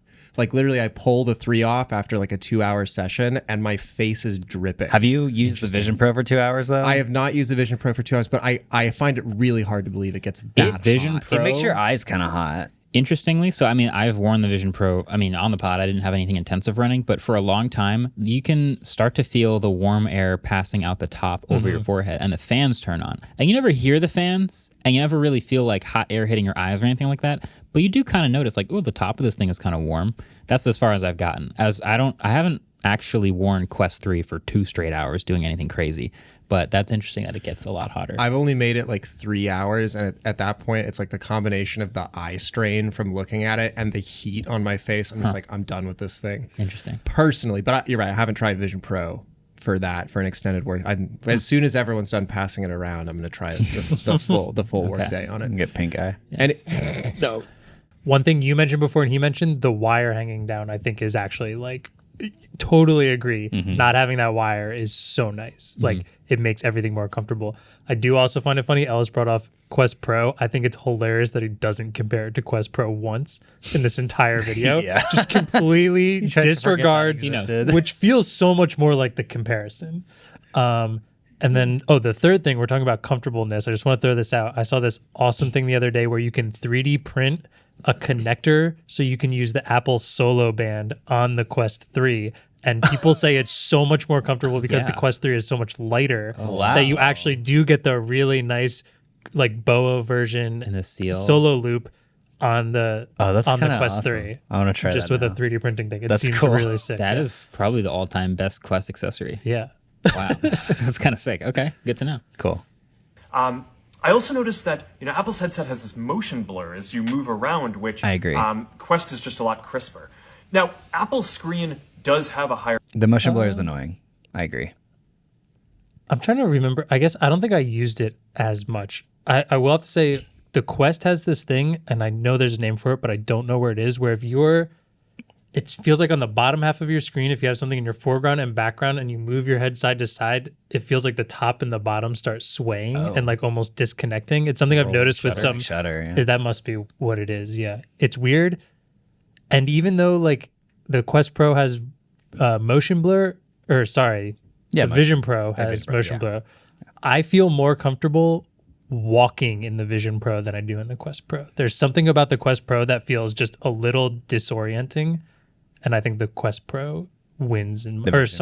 literally I pull the 3 off after like a 2-hour session and my face is dripping. Have you used the Vision Pro for 2 hours though? I have not used the Vision Pro for 2 hours, but I find it really hard to believe it gets that Vision hot. Pro It makes your eyes kind of hot. Interestingly, so I mean, I've worn the Vision Pro. I mean, on the pod, I didn't have anything intensive running, but for a long time, you can start to feel the warm air passing out the top over your forehead, and the fans turn on. And you never hear the fans, and you never really feel like hot air hitting your eyes or anything like that. But you do kind of notice, like, oh, the top of this thing is kind of warm. That's as far as I've gotten. I haven't actually worn Quest 3 for 2 straight hours doing anything crazy. But that's interesting that it gets a lot hotter. I've only made it like 3 hours, and at that point, it's like the combination of the eye strain from looking at it and the heat on my face. I'm just like, I'm done with this thing. Interesting. Personally, but you're right. I haven't tried Vision Pro for an extended work. As soon as everyone's done passing it around, I'm going to try the full work day on it. And get pink eye. And One thing you mentioned before and he mentioned, the wire hanging down, I think is actually like totally agree. Not having that wire is so nice. Like it makes everything more comfortable. I do also find it funny. Ellis brought off Quest Pro. I think it's hilarious that he doesn't compare it to Quest Pro once in this entire video. Yeah. Just completely tries to forget disregards, that existed. which feels so much more like the comparison. And then, the third thing, we're talking about comfortableness. I just want to throw this out. I saw this awesome thing the other day where you can 3D print a connector so you can use the Apple Solo Band on the Quest 3. And people say it's so much more comfortable because the Quest 3 is so much lighter wow. that you actually do get the really nice, like BOA version And the seal. solo loop on the That's on the kinda Quest awesome. 3. I want to try Just that with now. a 3D printing thing. It That's seems cool. really sick. That is probably the all-time best Quest accessory. Yeah. Wow. That's kind of sick. Okay, good to know. Cool. I also noticed that Apple's headset has this motion blur as you move around, which I agree. Quest is just a lot crisper. Now, Apple's screen does have a higher. The motion blur is annoying. I agree. I'm trying to remember. I guess I don't think I used it as much. I will have to say the Quest has this thing, and I know there's a name for it, but I don't know where it is, where if it feels like on the bottom half of your screen, if you have something in your foreground and background and you move your head side to side, it feels like the top and the bottom start swaying and like almost disconnecting. It's something I've noticed with some shutter. Yeah. That must be what it is. Yeah. It's weird. And even though like the Quest Pro has motion blur, the Vision Pro has motion blur, I feel more comfortable walking in the Vision Pro than I do in the Quest Pro. There's something about the Quest Pro that feels just a little disorienting. And I think the Quest Pro wins. This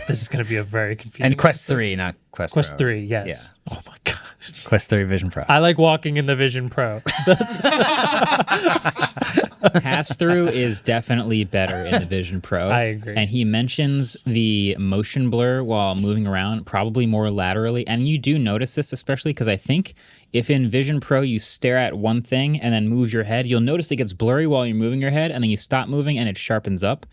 is going to be a very confusing. And Quest 3, not Quest Pro. Quest 3, yes. Yeah. Oh my gosh. Quest 3 Vision Pro. I like walking in the Vision Pro. Pass-through is definitely better in the Vision Pro. I agree. And he mentions the motion blur while moving around, probably more laterally. And you do notice this, especially because I think if in Vision Pro you stare at one thing and then move your head, you'll notice it gets blurry while you're moving your head, and then you stop moving and it sharpens up.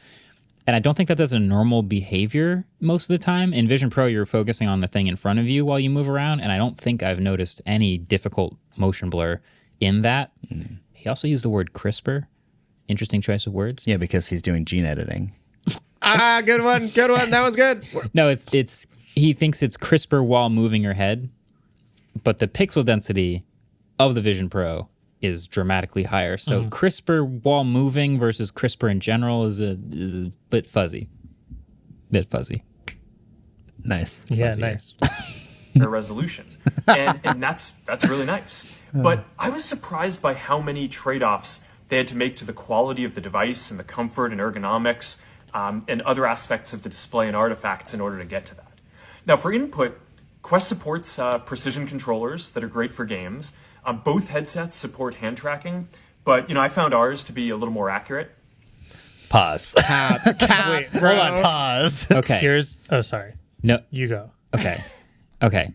And I don't think that that's a normal behavior most of the time. In Vision Pro, you're focusing on the thing in front of you while you move around, and I don't think I've noticed any difficult motion blur in that. He also used the word crisper. Interesting choice of words. Yeah, because he's doing gene editing. Good one. Good one. That was good. No, it's he thinks it's crisper while moving your head, but the pixel density of the Vision Pro is dramatically higher. So crisper while moving versus crisper in general is a bit fuzzy. Nice. Yeah, Fuzzy. nice. Their resolution, and that's really nice. But I was surprised by how many trade-offs they had to make to the quality of the device and the comfort and ergonomics and other aspects of the display and artifacts in order to get to that. Now, for input, Quest supports precision controllers that are great for games. Both headsets support hand tracking, but I found ours to be a little more accurate. Pause. Wait, hold on. Pause. Okay. Sorry. No. You go. Okay.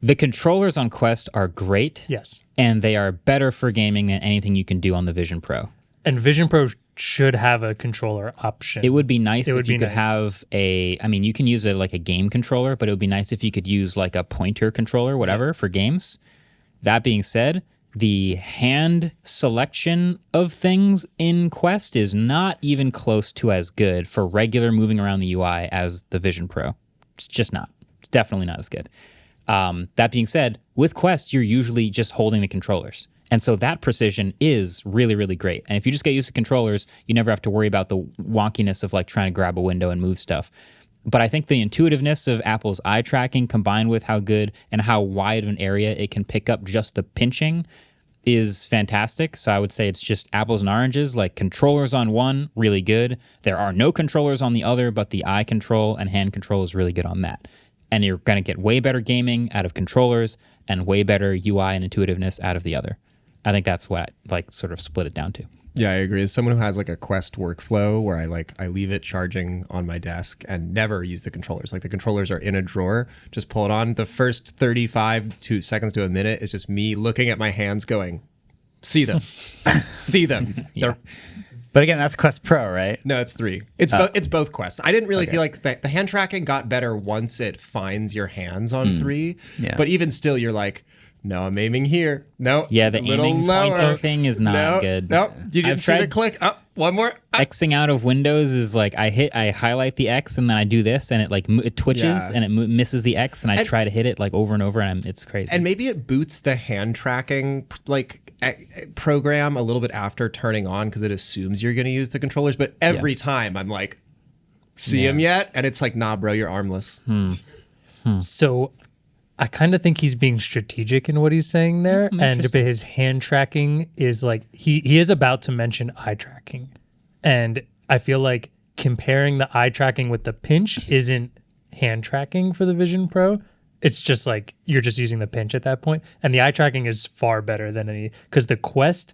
The controllers on Quest are great. Yes. And they are better for gaming than anything you can do on the Vision Pro. And Vision Pro should have a controller option. It would be nice if you could have you can use like a game controller, but it would be nice if you could use like a pointer controller, whatever, for games. That being said, the hand selection of things in Quest is not even close to as good for regular moving around the UI as the Vision Pro. It's just not. It's definitely not as good. That being said, with Quest, you're usually just holding the controllers. And so that precision is really, really great. And if you just get used to controllers, you never have to worry about the wonkiness of like trying to grab a window and move stuff. But I think the intuitiveness of Apple's eye tracking combined with how good and how wide of an area it can pick up just the pinching is fantastic. So I would say it's just apples and oranges, like controllers on one, really good. There are no controllers on the other, but the eye control and hand control is really good on that. And you're going to get way better gaming out of controllers and way better UI and intuitiveness out of the other. I think that's what I sort of split it down to. Yeah, I agree. As someone who has like a Quest workflow where I leave it charging on my desk and never use the controllers. Like the controllers are in a drawer, just pull it on. The first 35 seconds to a minute is just me looking at my hands going, see them, see them. Yeah. But again, that's Quest Pro, right? No, it's 3. It's both Quests. I didn't really feel like the hand tracking got better once it finds your hands on 3. Yeah. But even still, you're like, no, I'm aiming here. No, Yeah, the a little aiming lower. pointer thing is not No, good. No, you didn't I've see the tried click. Oh, one more. Xing out of Windows is like I highlight the X and then I do this and it twitches Yeah. and it misses the X and I try to hit it like over and over and it's crazy. And maybe it boots the hand tracking program a little bit after turning on because it assumes you're going to use the controllers. But every time I'm like, see him yet? And it's like, nah, bro, you're armless. So I kind of think he's being strategic in what he's saying there. And his hand tracking is like, he is about to mention eye tracking. And I feel like comparing the eye tracking with the pinch isn't hand tracking for the Vision Pro. It's just like you're just using the pinch at that point. And the eye tracking is far better than any, because the Quest,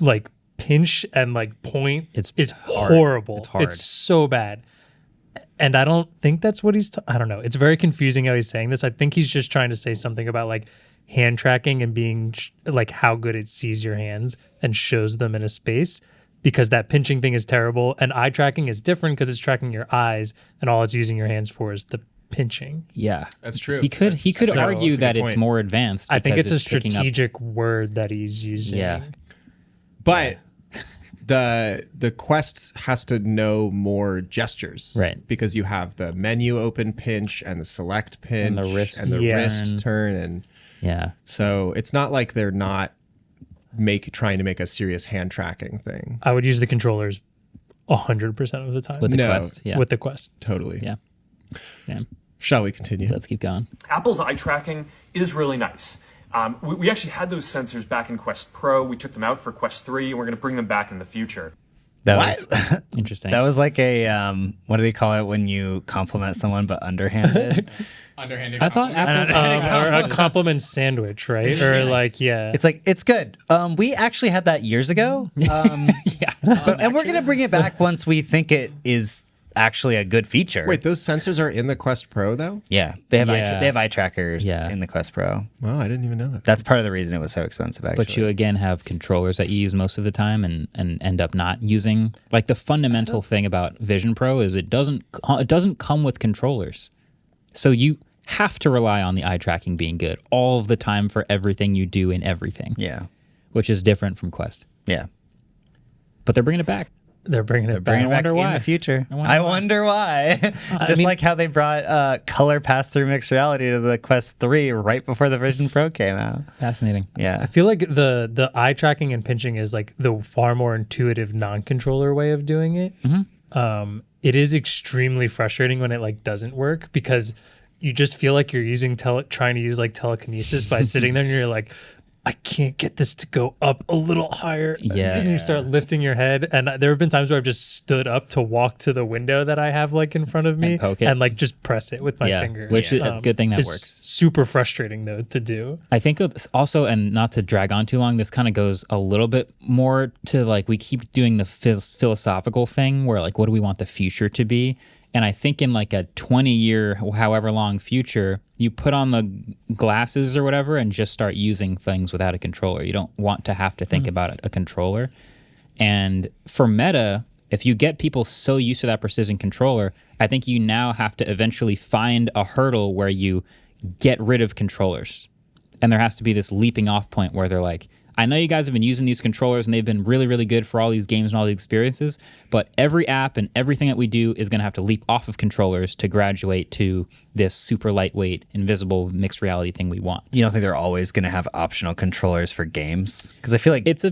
like pinch and like point is horrible. It's hard. It's so bad. And I don't think that's what I don't know. It's very confusing how he's saying this. I think he's just trying to say something about like hand tracking and being like how good it sees your hands and shows them in a space, because that pinching thing is terrible. And eye tracking is different because it's tracking your eyes and all it's using your hands for is the pinching. Yeah, That's true. He could So, argue that's a that good it's point. more advanced. I think because it's a picking up- strategic word that he's using. Yeah. But the Quest has to know more gestures, Right. Because you have the menu open pinch and the select pinch And the wrist and the turn. wrist turn, and Yeah. so it's not like they're not trying to make a serious hand tracking thing. I would use the controllers 100% of the time With the No. Quest. Yeah. with the Quest. Totally. Yeah. Yeah. Shall we continue? Let's keep going. Apple's eye tracking is really nice. We actually had those sensors back in Quest Pro. We took them out for Quest 3, and we're going to bring them back in the future. That What? was Interesting. that was like a what do they call it when you compliment someone but underhanded? Underhanded. I thought Apple's Or a compliment sandwich, right? Or like, yeah. It's like it's good. We actually had that years ago, yeah. and we're gonna bring it back once we think it is actually a good feature. Wait, those sensors are in the Quest Pro though? Yeah, they have Yeah. they have eye trackers Yeah. in the Quest Pro. Wow, I didn't even know that. That's part of the reason it was so expensive. Actually, But you again have controllers that you use most of the time and end up not using. Like the fundamental thing about Vision Pro is it doesn't come with controllers. So you have to rely on the eye tracking being good all of the time for everything you do in everything. yeah, Which is different from Quest. yeah. But they're bringing it back. They're bringing it back. Bring it back wonder in why. the future. I wonder why. Just mean- like how they brought color pass-through mixed reality to the Quest 3 right before the Vision Pro came out. Fascinating. Yeah. I feel like the eye tracking and pinching is like the far more intuitive non-controller way of doing it. It is extremely frustrating when it like doesn't work because you just feel like you're using trying to use like telekinesis by sitting there and you're like, I can't get this to go up a little higher. Yeah. And you start lifting your head. And there have been times where I've just stood up to walk to the window that I have like in front of me And poke it. and like just press it with my Yeah, finger. which is a good thing that it's works. super frustrating though to do. I think it's also, and not to drag on too long, this kind of goes a little bit more to like we keep doing the philosophical thing where like, what do we want the future to be? And I think in like a 20-year, however long future, you put on the glasses or whatever and just start using things without a controller. You don't want to have to think about a controller. And for Meta, if you get people so used to that precision controller, I think you now have to eventually find a hurdle where you get rid of controllers. And there has to be this leaping off point where they're like, I know you guys have been using these controllers and they've been really, really good for all these games and all the experiences, but every app and everything that we do is going to have to leap off of controllers to graduate to this super lightweight, invisible mixed reality thing we want. You don't think they're always going to have optional controllers for games? Because I feel like It's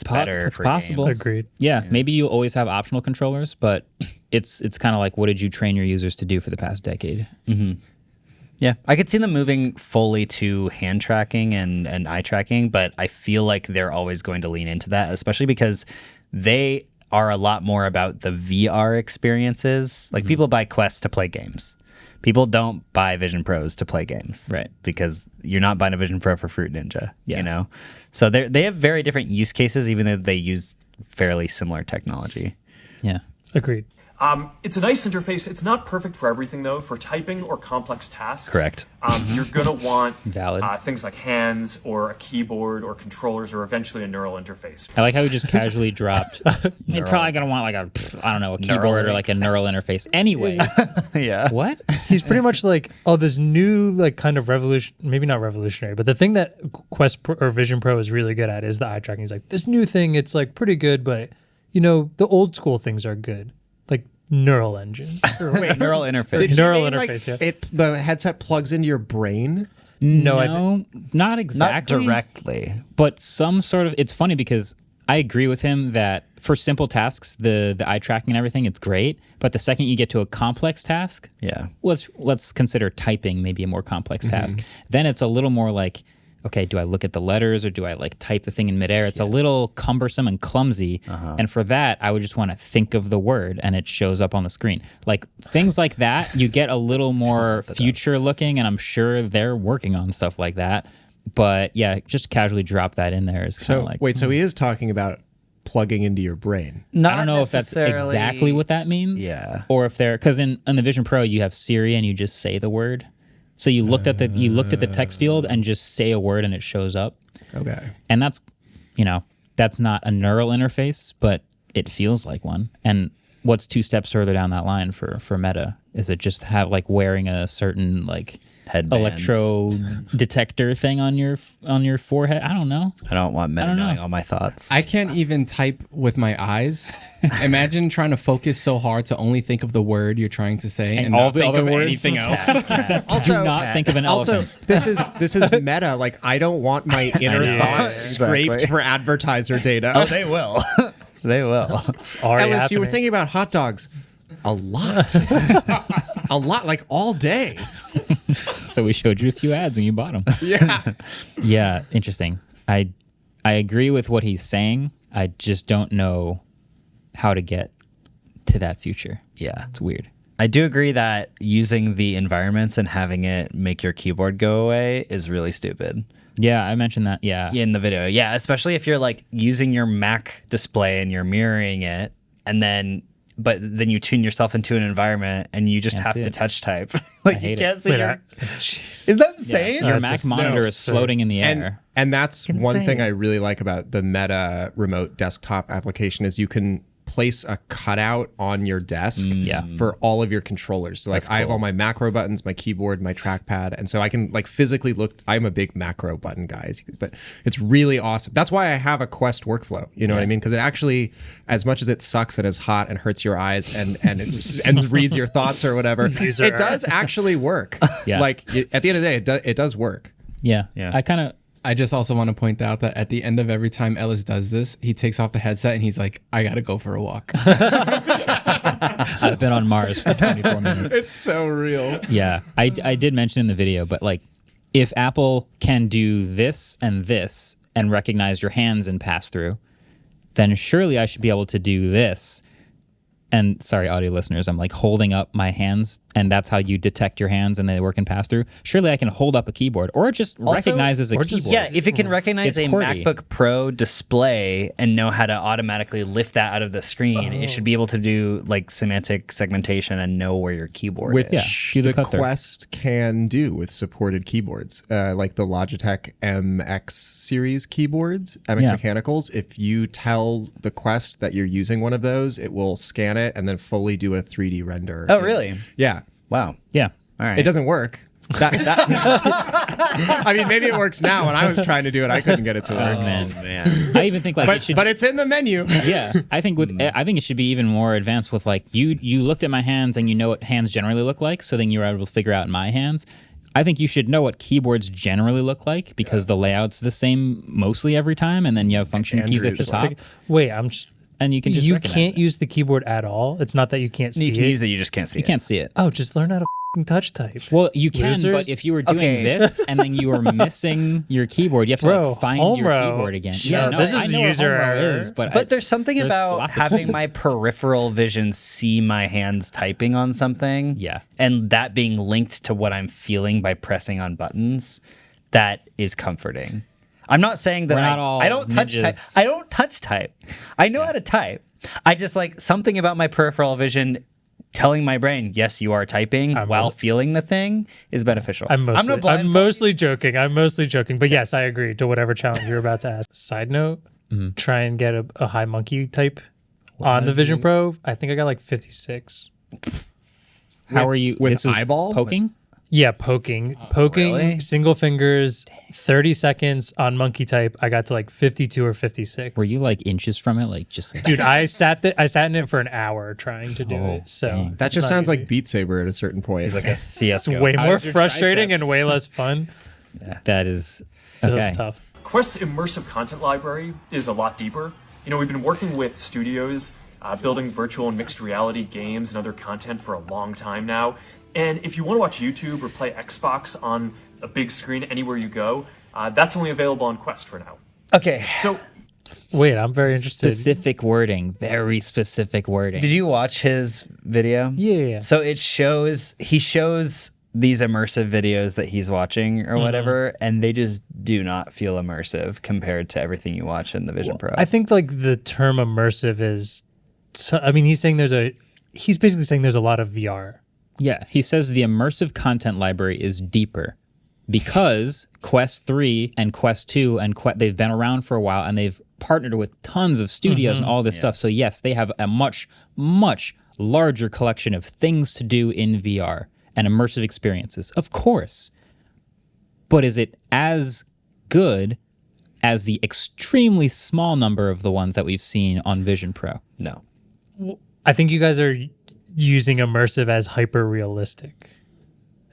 better. It's for possible. games. Agreed. Yeah, maybe you'll always have optional controllers, but it's kind of like, what did you train your users to do for the past decade? Yeah, I could see them moving fully to hand tracking and eye tracking, but I feel like they're always going to lean into that, especially because they are a lot more about the VR experiences. Like people buy Quests to play games. People don't buy Vision Pros to play games. Right. Because you're not buying a Vision Pro for Fruit Ninja, Yeah. you know? So they have very different use cases, even though they use fairly similar technology. Yeah. Agreed. It's a nice interface. It's not perfect for everything, though. For typing or complex tasks, Correct. You're going to want Valid. things like hands or a keyboard or controllers or eventually a neural interface. I like how we just casually dropped. You're probably going to want like a keyboard or like a neural interface anyway. Yeah. What? He's pretty much like, oh, this new like kind of revolution, maybe not revolutionary, but the thing that Quest Pro, or Vision Pro is really good at is the eye tracking. He's like, this new thing, it's like pretty good, but you know, the old school things are good, like neural engine. Wait, Neural interface. did he Neural mean, like, interface, yeah. the headset plugs into your brain? No, I No, not exactly. Not directly. But some sort of. It's funny because I agree with him that for simple tasks, the eye tracking and everything, it's great. But the second you get to a complex task, Yeah. let's consider typing maybe a more complex task. Then it's a little more like, okay, do I look at the letters or do I like type the thing in midair? It's a little cumbersome and clumsy. And for that, I would just want to think of the word and it shows up on the screen. Like things like that, you get a little more future looking, and I'm sure they're working on stuff like that. But yeah, just casually drop that in there is kind So of like, wait, so he is talking about plugging into your brain. I don't know if that's exactly what that means. Yeah. Or if they're, because in the Vision Pro you have Siri and you just say the word. So you looked at the text field and just say a word and it shows up. Okay. And that's, that's not a neural interface, but it feels like one. And what's two steps further down that line for Meta? Is it just have like wearing a certain like Headband. electro detector thing on your forehead? I don't know. I don't want Meta knowing all my thoughts. I can't even type with my eyes. Imagine trying to focus so hard to only think of the word you're trying to say and all not the think other of words? anything else. Do not think of an elephant. this is meta. Like, I don't want my inner know. thoughts Exactly. scraped for advertiser data. Oh, they will. They will. It's already Ellis, you were happening. thinking about hot dogs a lot. A lot, like all day. So we showed you a few ads and you bought them. Yeah. Yeah, interesting. I agree with what he's saying. I just don't know how to get to that future. Yeah. It's weird. I do agree that using the environments and having it make your keyboard go away is really stupid. Yeah, I mentioned that. Yeah. In the video. Yeah, especially if you're like using your Mac display and you're mirroring it but then you tune yourself into an environment and you just Can't have see to it. touch type. Like you hate can't it. see Wait, your... Jeez. Is that insane? Your That's Mac just monitor so is floating in the And, air. and that's one Insane. thing I really like about the Meta remote desktop application is you can place a cutout on your desk Yeah. for all of your controllers. So like I have all my macro buttons, my keyboard, my trackpad, and so I can like physically look. I'm a big macro button guy, but it's really awesome. That's why I have a Quest workflow. You know what I mean? Because it actually, as much as it sucks and is hot and hurts your eyes and and reads your thoughts or whatever, User it does actually work. Yeah. Like at the end of the day, it does work. Yeah. Yeah. I just also want to point out that at the end of every time Ellis does this, he takes off the headset and he's like, I got to go for a walk. I've been on Mars for 24 minutes. It's so real. Yeah. I did mention in the video, but like if Apple can do this and recognize your hands and pass through, then surely I should be able to do this. And sorry, audio listeners, I'm like holding up my hands, and that's how you detect your hands and they work in pass through. Surely I can hold up a keyboard, or it just recognizes a or keyboard. just- Yeah, if it can recognize It's a QWERTY. MacBook Pro display and know how to automatically lift that out of the screen, it should be able to do like semantic segmentation and know where your keyboard Which is. Yeah, do the the cut through. Quest can do with supported keyboards, like the Logitech MX series keyboards, MX Yeah. Mechanicals. If you tell the Quest that you're using one of those, it will scan it and then fully do a 3D render. Oh, really? Yeah. Wow. Yeah. All right. It doesn't work. I mean, maybe it works now. When I was trying to do it, I couldn't get it to work. Man. I even think like it should. But it's in the menu. Yeah, I think it should be even more advanced with like you looked at my hands and you know what hands generally look like, so then you were able to figure out my hands. I think you should know what keyboards generally look like because the layout's the same mostly every time, and then you have function keys at the Andrew's top, Wait, I'm just. and you can just You recognize can't it. use the keyboard at all. It's not that you can't see You can it. use it, you just can't see You it. can't see it. Oh, just learn how to touch type. Well, you can, Losers? but if you were doing Okay. this and then you were missing your keyboard, you have to Bro, like find home your row. keyboard again. No, this I is know what user home row error. is, but There's something there's about lots of having keys. my peripheral vision see my hands typing on something. Yeah. And that being linked to what I'm feeling by pressing on buttons, that is comforting. I'm not saying that We're not all I don't touch type. ninjas. I don't touch type. I know how to type. I just like something about my peripheral vision telling my brain, yes, you are typing while feeling the thing is beneficial. I'm mostly joking. But yes, I agree to whatever challenge you're about to ask. Side note, try and get a high monkey type on the Vision Pro. I think I got like 56. How are you with this is eyeball? poking? Yeah, poking, really? single fingers, 30 seconds on monkey type. I got to like 52 or 56. Were you like inches from it, like just like Dude, I sat in it for an hour trying to do it. So dang. That it's just not sounds easy. like Beat Saber at a certain point. It's like a CS. It's way more How's your frustrating triceps? and way less fun. that is It okay. was tough. Quest's immersive content library is a lot deeper. You know, we've been working with studios building virtual and mixed reality games and other content for a long time now. And if you want to watch YouTube or play Xbox on a big screen anywhere you go, that's only available on Quest for now. Okay. So Wait, I'm very interested. Specific wording, very specific wording. Did you watch his video? Yeah. So he shows these immersive videos that he's watching or whatever, and they just do not feel immersive compared to everything you watch in the Vision Pro. I think like the term immersive is, he's basically saying there's a lot of VR. Yeah, he says the immersive content library is deeper because Quest 3 and Quest 2 and they've been around for a while, and they've partnered with tons of studios and all this stuff. So yes, they have a much, much larger collection of things to do in VR and immersive experiences, of course. But is it as good as the extremely small number of the ones that we've seen on Vision Pro? No. I think you guys are using immersive as hyper realistic,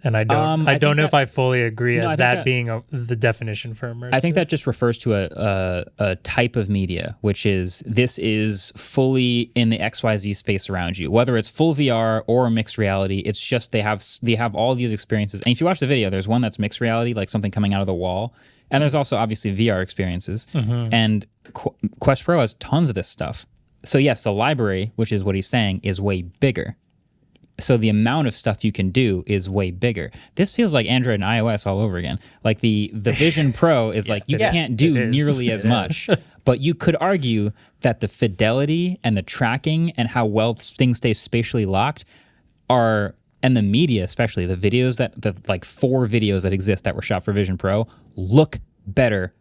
and I don't know if I fully agree as that being the definition for immersive. I think that just refers to a type of media, which is this is fully in the XYZ space around you, whether it's full VR or mixed reality. It's just they have all these experiences. And if you watch the video, there's one that's mixed reality, like something coming out of the wall, and there's also obviously VR experiences. And Quest Pro has tons of this stuff. So yes, the library, which is what he's saying, is way bigger. So the amount of stuff you can do is way bigger. This feels like Android and iOS all over again. Like the Vision Pro is like you can't do nearly as much. But you could argue that the fidelity and the tracking and how well things stay spatially locked are, and the media especially, the videos the like 4 videos that exist that were shot for Vision Pro look better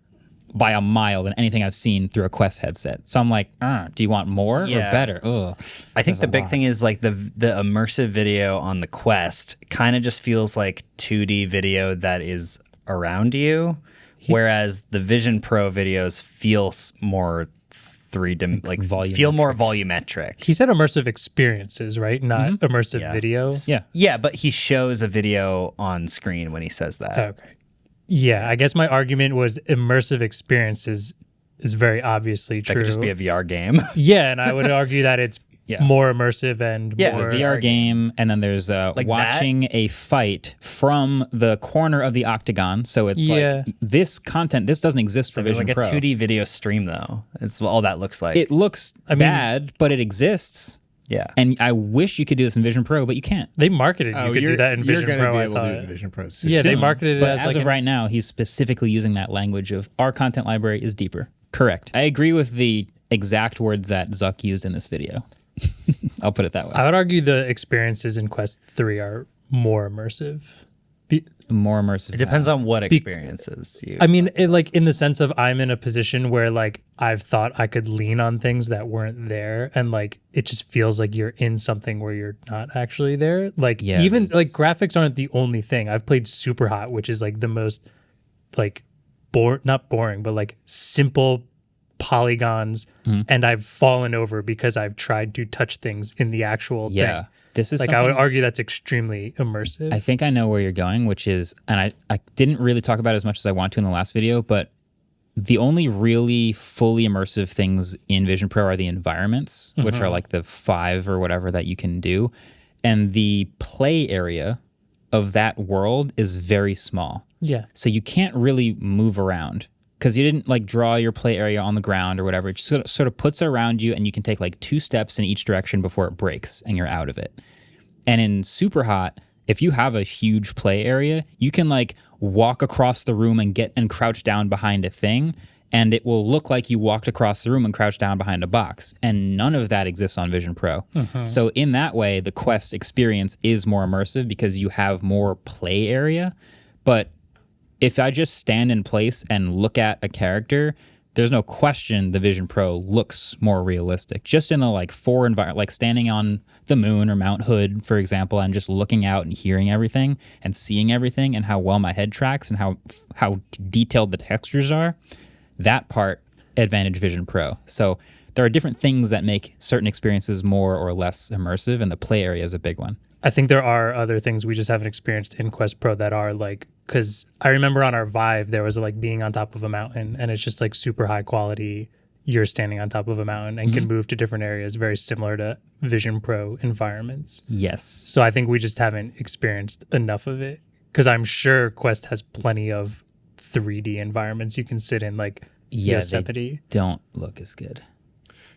by a mile than anything I've seen through a Quest headset. So I'm like, do you want more or better? Ugh, I think the big thing is like the immersive video on the Quest kind of just feels like 2D video that is around you, whereas the Vision Pro videos feel more 3D, like feel more volumetric. He said immersive experiences, right? Not immersive video. Yeah, but he shows a video on screen when he says that. Okay. Yeah, I guess my argument was immersive experiences is very obviously true. That could just be a VR game. Yeah, and I would argue that it's more immersive and more... a VR game, and then there's watching a fight from the corner of the octagon. So it's like this content, this doesn't exist for Vision Pro. Like a 2D video stream, though. It's all that looks like. It looks bad, but it exists. Yeah. And I wish you could do this in Vision Pro, but you can't. They marketed you could do that in Vision Pro, You're going I to be able thought. to do it in Vision Pro soon. Yeah, they marketed it but as as like of right now, he's specifically using that language of our content library is deeper. Correct. I agree with the exact words that Zuck used in this video. I'll put it that way. I would argue the experiences in Quest 3 are more immersive. More immersive. It depends on what experiences you... I mean, like in the sense of I'm in a position where like I've thought I could lean on things that weren't there, and like it just feels like you're in something where you're not actually there. Like even like graphics aren't the only thing. I've played Super Hot, which is like the most like not boring, but like simple polygons, and I've fallen over because I've tried to touch things in the actual thing. This is like I would argue that's extremely immersive. I think I know where you're going, which is, and I didn't really talk about it as much as I want to in the last video, but the only really fully immersive things in Vision Pro are the environments, which are like the 5 or whatever that you can do. And the play area of that world is very small. Yeah. So you can't really move around because you didn't like draw your play area on the ground or whatever. It just sort of puts it around you, and you can take like 2 steps in each direction before it breaks and you're out of it. And in Super Hot, if you have a huge play area, you can like walk across the room and crouch down behind a thing, and it will look like you walked across the room and crouched down behind a box. And none of that exists on Vision Pro. So in that way, the Quest experience is more immersive because you have more play area. But if I just stand in place and look at a character, there's no question the Vision Pro looks more realistic. Just in the like 4 environment, like standing on the moon or Mount Hood, for example, and just looking out and hearing everything and seeing everything and how well my head tracks and how detailed the textures are, that part advantage Vision Pro. So there are different things that make certain experiences more or less immersive, and the play area is a big one. I think there are other things we just haven't experienced in Quest Pro that are like, because I remember on our Vive, there was like being on top of a mountain, and it's just like super high quality. You're standing on top of a mountain and can move to different areas, very similar to Vision Pro environments. Yes. So I think we just haven't experienced enough of it, because I'm sure Quest has plenty of 3D environments you can sit in, like Yosemite. They don't look as good.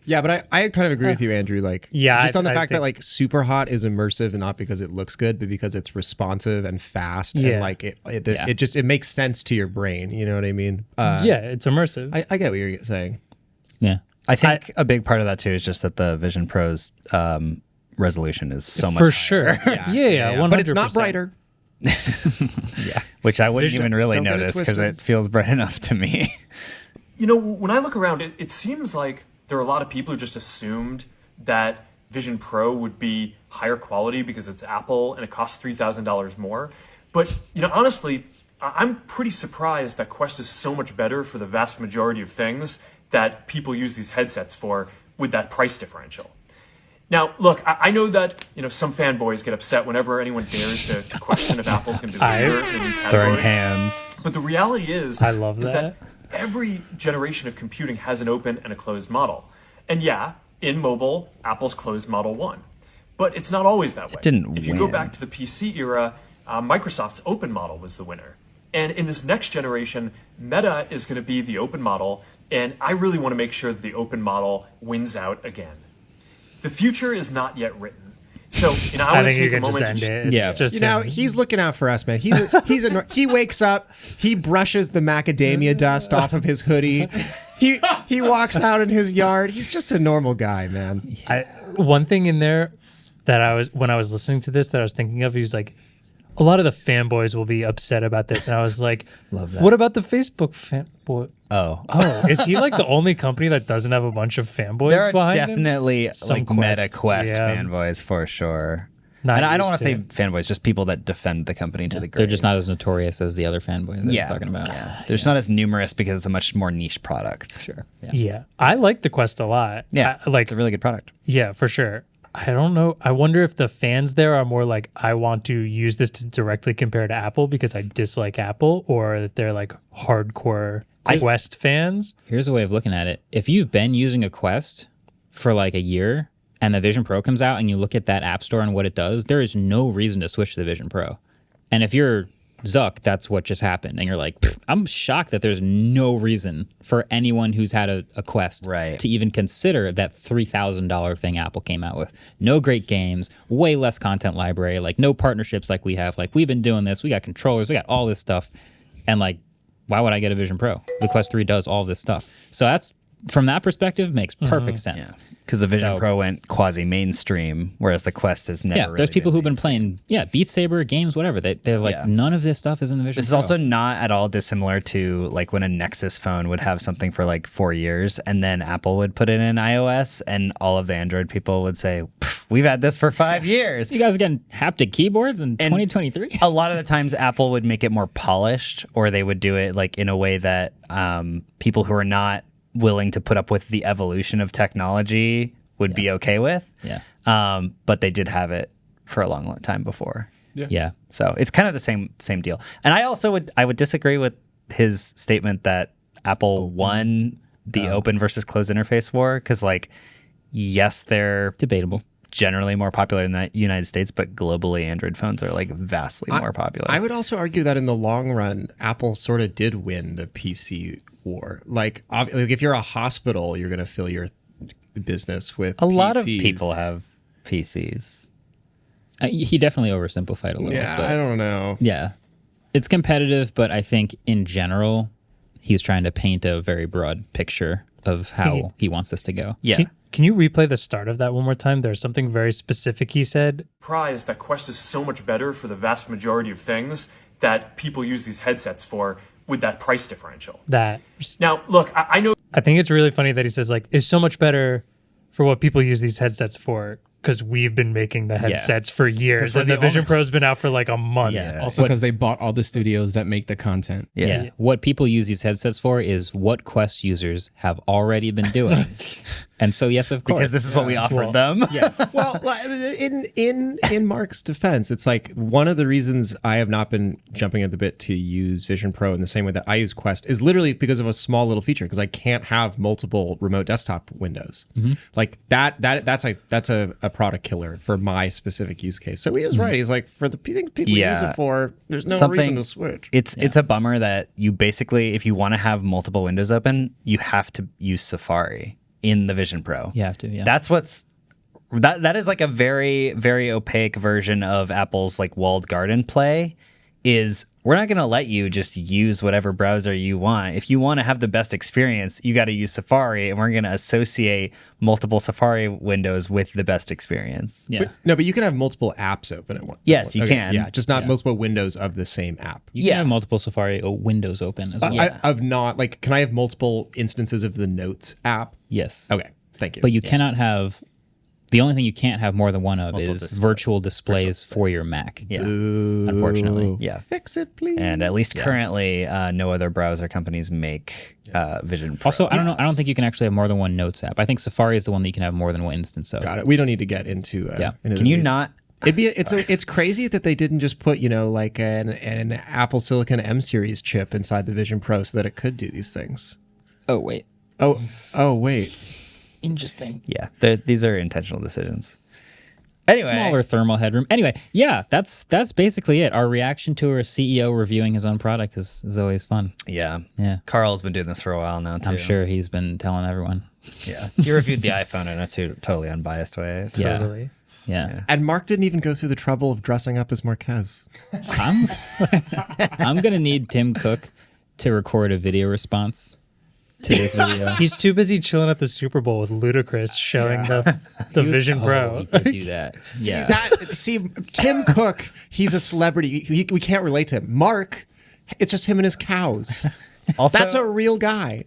Yeah, but I kind of agree with you, Andrew. Like, just on the fact that like Super Hot is immersive, and not because it looks good, but because it's responsive and fast, and like it makes sense to your brain. You know what I mean? It's immersive. I get what you're saying. Yeah, I think a big part of that too is just that the Vision Pro's resolution is so much for higher. sure. Yeah, 100%. But it's not brighter. Which I wouldn't Vision. even really Don't get it notice because twisted. it feels bright enough to me. You know, when I look around, it seems like there are a lot of people who just assumed that Vision Pro would be higher quality because it's Apple and it costs $3,000 more. But, you know, honestly, I'm pretty surprised that Quest is so much better for the vast majority of things that people use these headsets for with that price differential. Now, look, I know that, you know, some fanboys get upset whenever anyone dares to question if Apple's going to be the leader in a new Throwing category. hands. But the reality is, I love is that. every generation of computing has an open and a closed model. And yeah, in mobile, Apple's closed model won. But it's not always that way. didn't If you go win. back to the PC era, Microsoft's open model was the winner. And in this next generation, Meta is going to be the open model, and I really want to make sure that the open model wins out again. The future is not yet written. So, you know, I I want to think you take a can just moment end to it. It's Yeah. just You know, he's looking out for us, man. He wakes up, he brushes the macadamia dust off of his hoodie. He walks out in his yard. He's just a normal guy, man. one thing in there that when I was listening to this that I was thinking of, he was like, a lot of the fanboys will be upset about this, and I was like, Love that. what about the Facebook fanboy? Oh. Oh, is he like the only company that doesn't have a bunch of fanboys There are behind him? definitely Some like Quest, Meta Quest yeah. fanboys for sure. Not And I don't used want to to say fanboys, just people that defend the company to the grave. They're just not as notorious as the other fanboys that I was talking about. Yeah. They're just not as numerous because it's a much more niche product. Sure. Yeah. Yeah, I like the Quest a lot. Yeah. like It's a really good product. yeah, for sure. I don't know. I wonder if the fans there are more like, I want to use this to directly compare to Apple because I dislike Apple, or that they're like hardcore Quest fans. Here's a way of looking at it. If you've been using a Quest for like a year and the Vision Pro comes out and you look at that app store and what it does, there is no reason to switch to the Vision Pro. And if you're Zuck, that's what just happened. And you're like, I'm shocked that there's no reason for anyone who's had a Quest Right. to even consider that $3,000 thing Apple came out with. No great games, way less content library, like no partnerships like we have. Like, we've been doing this, we got controllers, we got all this stuff. And like, why would I get a Vision Pro? The Quest 3 does all this stuff. So that's, from that perspective, makes perfect sense. Because the Vision So- Pro went quasi mainstream, whereas the Quest has never Yeah, really there's people been who've been playing, Beat Saber games, whatever. They're like, Yeah. none of this stuff is in the Vision This is Pro. also not at all dissimilar to like when a Nexus phone would have something for like 4 years and then Apple would put it in iOS and all of the Android people would say, we've had this for 5 years. You guys are getting haptic keyboards in 2023? A lot of the times Apple would make it more polished, or they would do it like in a way that people who are not willing to put up with the evolution of technology would be okay with. Yeah. But they did have it for a long, long time before. Yeah. So it's kind of the same deal. And I also would disagree with his statement that Apple won the open versus closed interface war, because like, yes, they're Debatable. generally more popular in the United States, but globally Android phones are like vastly more popular. I would also argue that in the long run, Apple sort of did win the PC war. Like if you're a hospital, you're going to fill your business with a lot of PCs. people have PCs. He definitely oversimplified a little. Yeah, but I don't know. yeah, it's competitive, but I think in general, he's trying to paint a very broad picture of how he wants this to go. Yeah. Can you replay the start of that one more time? There's something very specific he said. Surprised that Quest is so much better for the vast majority of things that people use these headsets for with that price differential. That Now, look, I know I think it's really funny that he says like, is so much better for what people use these headsets for, because we've been making the headsets for years, we're and the the Vision Pro's been out for like a month. Yeah. Also, because they bought all the studios that make the content. Yeah. What people use these headsets for is what Quest users have already been doing. And so, yes, of course. Because this is what we offered them. Yes. Well, like, in Mark's defense, it's like one of the reasons I have not been jumping at the bit to use Vision Pro in the same way that I use Quest is literally because of a small little feature, because I can't have multiple remote desktop windows. Like that's a product killer for my specific use case. So he is right. He's like, for the things people use it for, there's no reason to switch. It's a bummer that you basically, if you want to have multiple windows open, you have to use Safari in the Vision Pro. You have to, yeah. That's that is like a very, very opaque version of Apple's like walled garden play, is we're not going to let you just use whatever browser you want. If you want to have the best experience, you got to use Safari, and we're going to associate multiple Safari windows with the best experience. Yeah. But you can have multiple apps open at once. Yes, you can. Yeah, just not multiple windows of the same app. You can have multiple Safari windows open as well. Can I have multiple instances of the Notes app? Yes. Okay, thank you. But you cannot have. The only thing you can't have more than one of Multiple is displays. virtual displays for your Mac. Yeah. Unfortunately. Yeah. Fix it, please. And at least currently, no other browser companies make Vision Pro. Also, I don't know. I don't think you can actually have more than one Notes app. I think Safari is the one that you can have more than one instance of. Got it. We don't need to get into. Yeah. Into Can the you weeds. not? It's crazy that they didn't just put like an Apple Silicon M series chip inside the Vision Pro so that it could do these things. Oh wait. Oh wait. Interesting. Yeah, these are intentional decisions. Anyway, Smaller thermal headroom. Anyway, yeah, that's basically it. Our reaction to our CEO reviewing his own product is always fun. Yeah. Yeah. Carl's been doing this for a while now, too. I'm sure he's been telling everyone. Yeah. He reviewed the iPhone in a totally unbiased way. So. Yeah. Totally. Yeah. And Mark didn't even go through the trouble of dressing up as Marquez. I'm gonna need Tim Cook to record a video response to this video. He's too busy chilling at the Super Bowl with Ludacris showing the Vision Pro. He did do that. Yeah. Tim Cook, he's a celebrity. We can't relate to him. Mark, it's just him and his cows. Also, That's a real guy.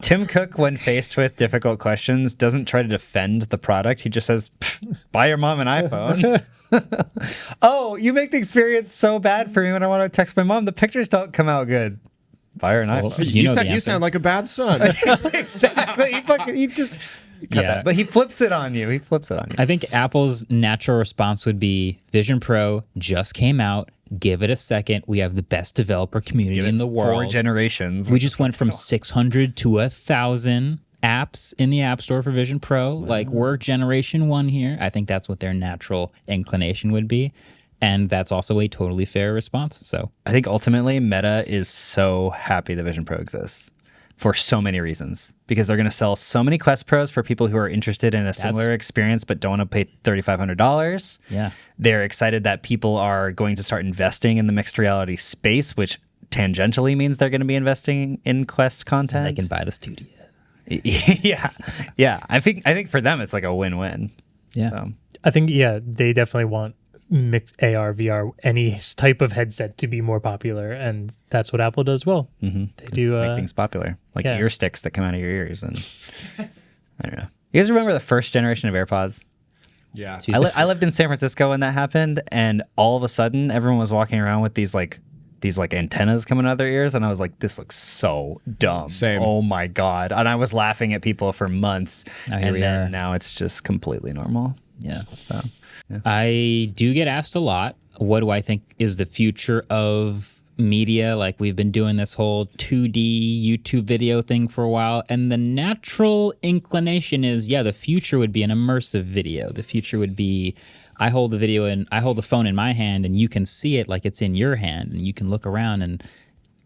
Tim Cook, when faced with difficult questions, doesn't try to defend the product. He just says, buy your mom an iPhone. Oh, you make the experience so bad for me when I want to text my mom. The pictures don't come out good. Buy her an iPhone. You sound like a bad son. Exactly. He just cut Yeah. that. But he flips it on you. I think Apple's natural response would be Vision Pro just came out. Give it a second. We have the best developer community in the world. 4 generations. We just went from 600 to 1,000 apps in the App Store for Vision Pro. Like, we're generation 1 here. I think that's what their natural inclination would be. And that's also a totally fair response. So I think ultimately Meta is so happy the Vision Pro exists for so many reasons, because they're going to sell so many Quest Pros for people who are interested in a similar experience but don't want to pay $3,500. Yeah. They're excited that people are going to start investing in the mixed reality space, which tangentially means they're going to be investing in Quest content. they can buy the studio. Yeah. I think for them it's like a win-win. Yeah. So. I think, they definitely want mixed AR, VR, any type of headset to be more popular. And that's what Apple does well. Mm-hmm. They do Make things popular, like yeah. ear sticks that come out of your ears. And I don't know. You guys remember the first generation of AirPods? Yeah. I lived in San Francisco when that happened, and all of a sudden, everyone was walking around with these antennas coming out of their ears, and I was like, "This looks so dumb." Same. Oh my god! And I was laughing at people for months, Now here and we then are. now it's just completely normal. Yeah. So, I do get asked a lot, what do I think is the future of media? Like, we've been doing this whole 2D YouTube video thing for a while, and the natural inclination is, the future would be an immersive video. The future would be, I hold the phone in my hand and you can see it like it's in your hand and you can look around, and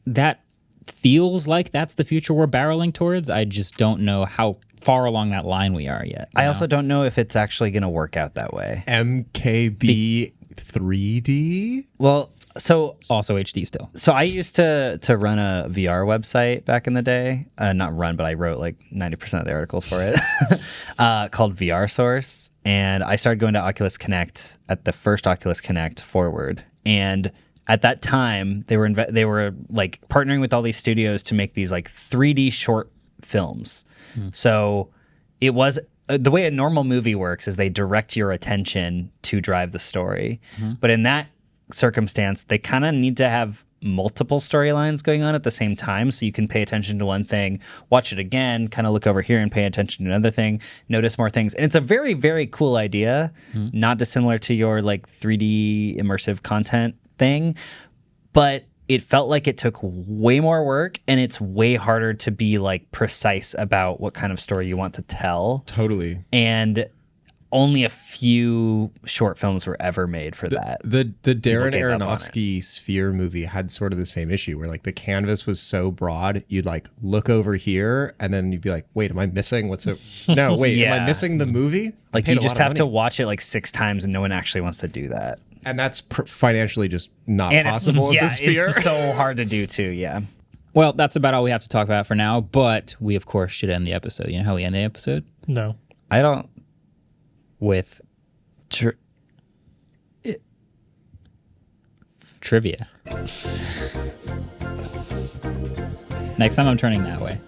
that feels like that's the future we're barreling towards. I just don't know how far along that line we are yet. I also don't know if it's actually going to work out that way. MKB 3D. Well, so also HD still. So I used to run a VR website back in the day. Not run, but I wrote like 90% of the articles for it, called VR Source. And I started going to Oculus Connect at the first Oculus Connect Forward. And at that time, they were like partnering with all these studios to make these like 3D short films. So it was the way a normal movie works is they direct your attention to drive the story. But in that circumstance, they kind of need to have multiple storylines going on at the same time, so you can pay attention to one thing, watch it again, kind of look over here and pay attention to another thing, notice more things. And it's a very, very cool idea, not dissimilar to your like 3D immersive content thing, but it felt like it took way more work, and it's way harder to be like precise about what kind of story you want to tell. Totally. And only a few short films were ever made for that. The Darren gave up on Aronofsky Sphere movie had sort of the same issue where like the canvas was so broad, you'd like look over here and then you'd be like, wait, am I missing am I Yeah. missing the movie? Like Paid you a just lot of have to money. watch it like 6 times, and no one actually wants to do that. And that's financially just not And possible at this sphere. it's so hard to do too. Yeah. Well, that's about all we have to talk about for now, but we, of course, should end the episode. You know how we end the episode? No. I don't. With trivia. Next time I'm turning that way.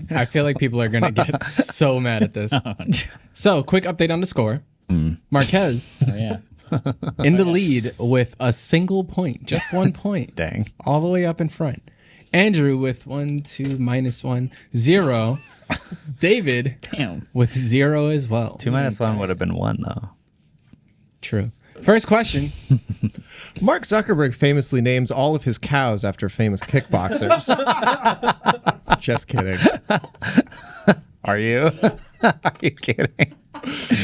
I feel like people are going to get so mad at this. So, quick update on the score. Marquez Oh, yeah. in the lead with a single point, just 1 point. Dang. All the way up in front. Andrew with 1, 2, -1, 0. David Damn. with 0 as well. 2 minus 1 would have been 1 though. True. First question. Mark Zuckerberg famously names all of his cows after famous kickboxers. Just kidding. Are you? Are you kidding?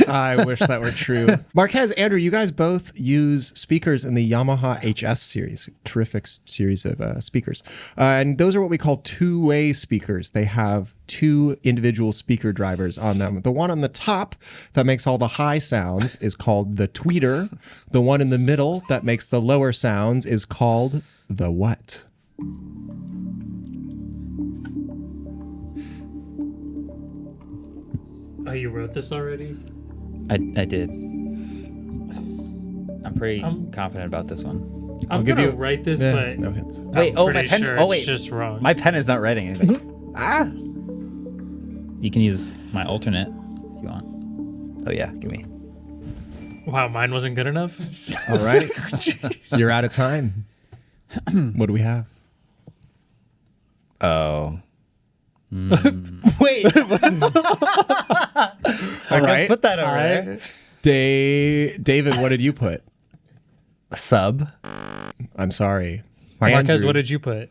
I wish that were true. Marquez, Andrew, you guys both use speakers in the Yamaha HS series. Terrific series of speakers. And those are what we call two-way speakers. They have two individual speaker drivers on them. The one on the top that makes all the high sounds is called the tweeter. The one in the middle that makes the lower sounds is called the what? Oh, you wrote this already? I did. I'm pretty confident about this one. I'm give gonna you- write this, Eh, but no hits. Wait, I'm my pretty pen. sure Oh, it's wait. just wrong. My pen is not writing anything. Ah. You can use my alternate if you want. Oh, yeah. Give me. Wow, mine wasn't good enough. All right. You're out of time. What do we have? Oh. Wait, All right. Put that over there. David, what did you put? Sub. I'm sorry. Marquez, Andrew. what did you put?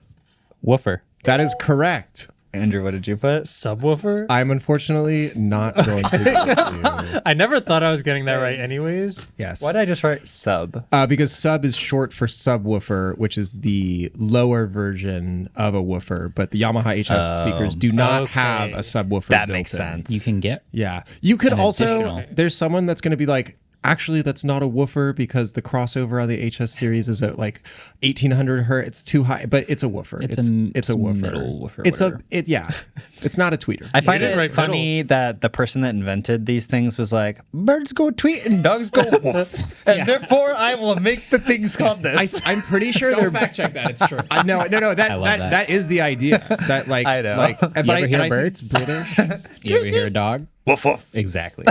Woofer. That is correct. Andrew, what did you put? Subwoofer? I'm unfortunately not going to give it to you. I never thought I was getting that right anyways. Yes. Why did I just write sub? Because sub is short for subwoofer, which is the lower version of a woofer. But the Yamaha HS speakers do not Okay. have a subwoofer. That built makes in. sense. You can get. Yeah. You could An also, additional. there's someone that's going to be like, actually, that's not a woofer because the crossover on the HS series is at like 1800 hertz. It's too high, but it's a woofer. It's a a woofer. middle woofer, It's whatever. it's not a tweeter. I find didn't it write funny that the person that invented these things was like, birds go tweet and dogs go woof. And therefore, I will make the things called this. I'm pretty sure they're Fact check that. It's true. No. I love that. That is the idea. That like I know. Like, but ever hear I think birds? it's British. You ever hear a dog? woof, woof. Exactly.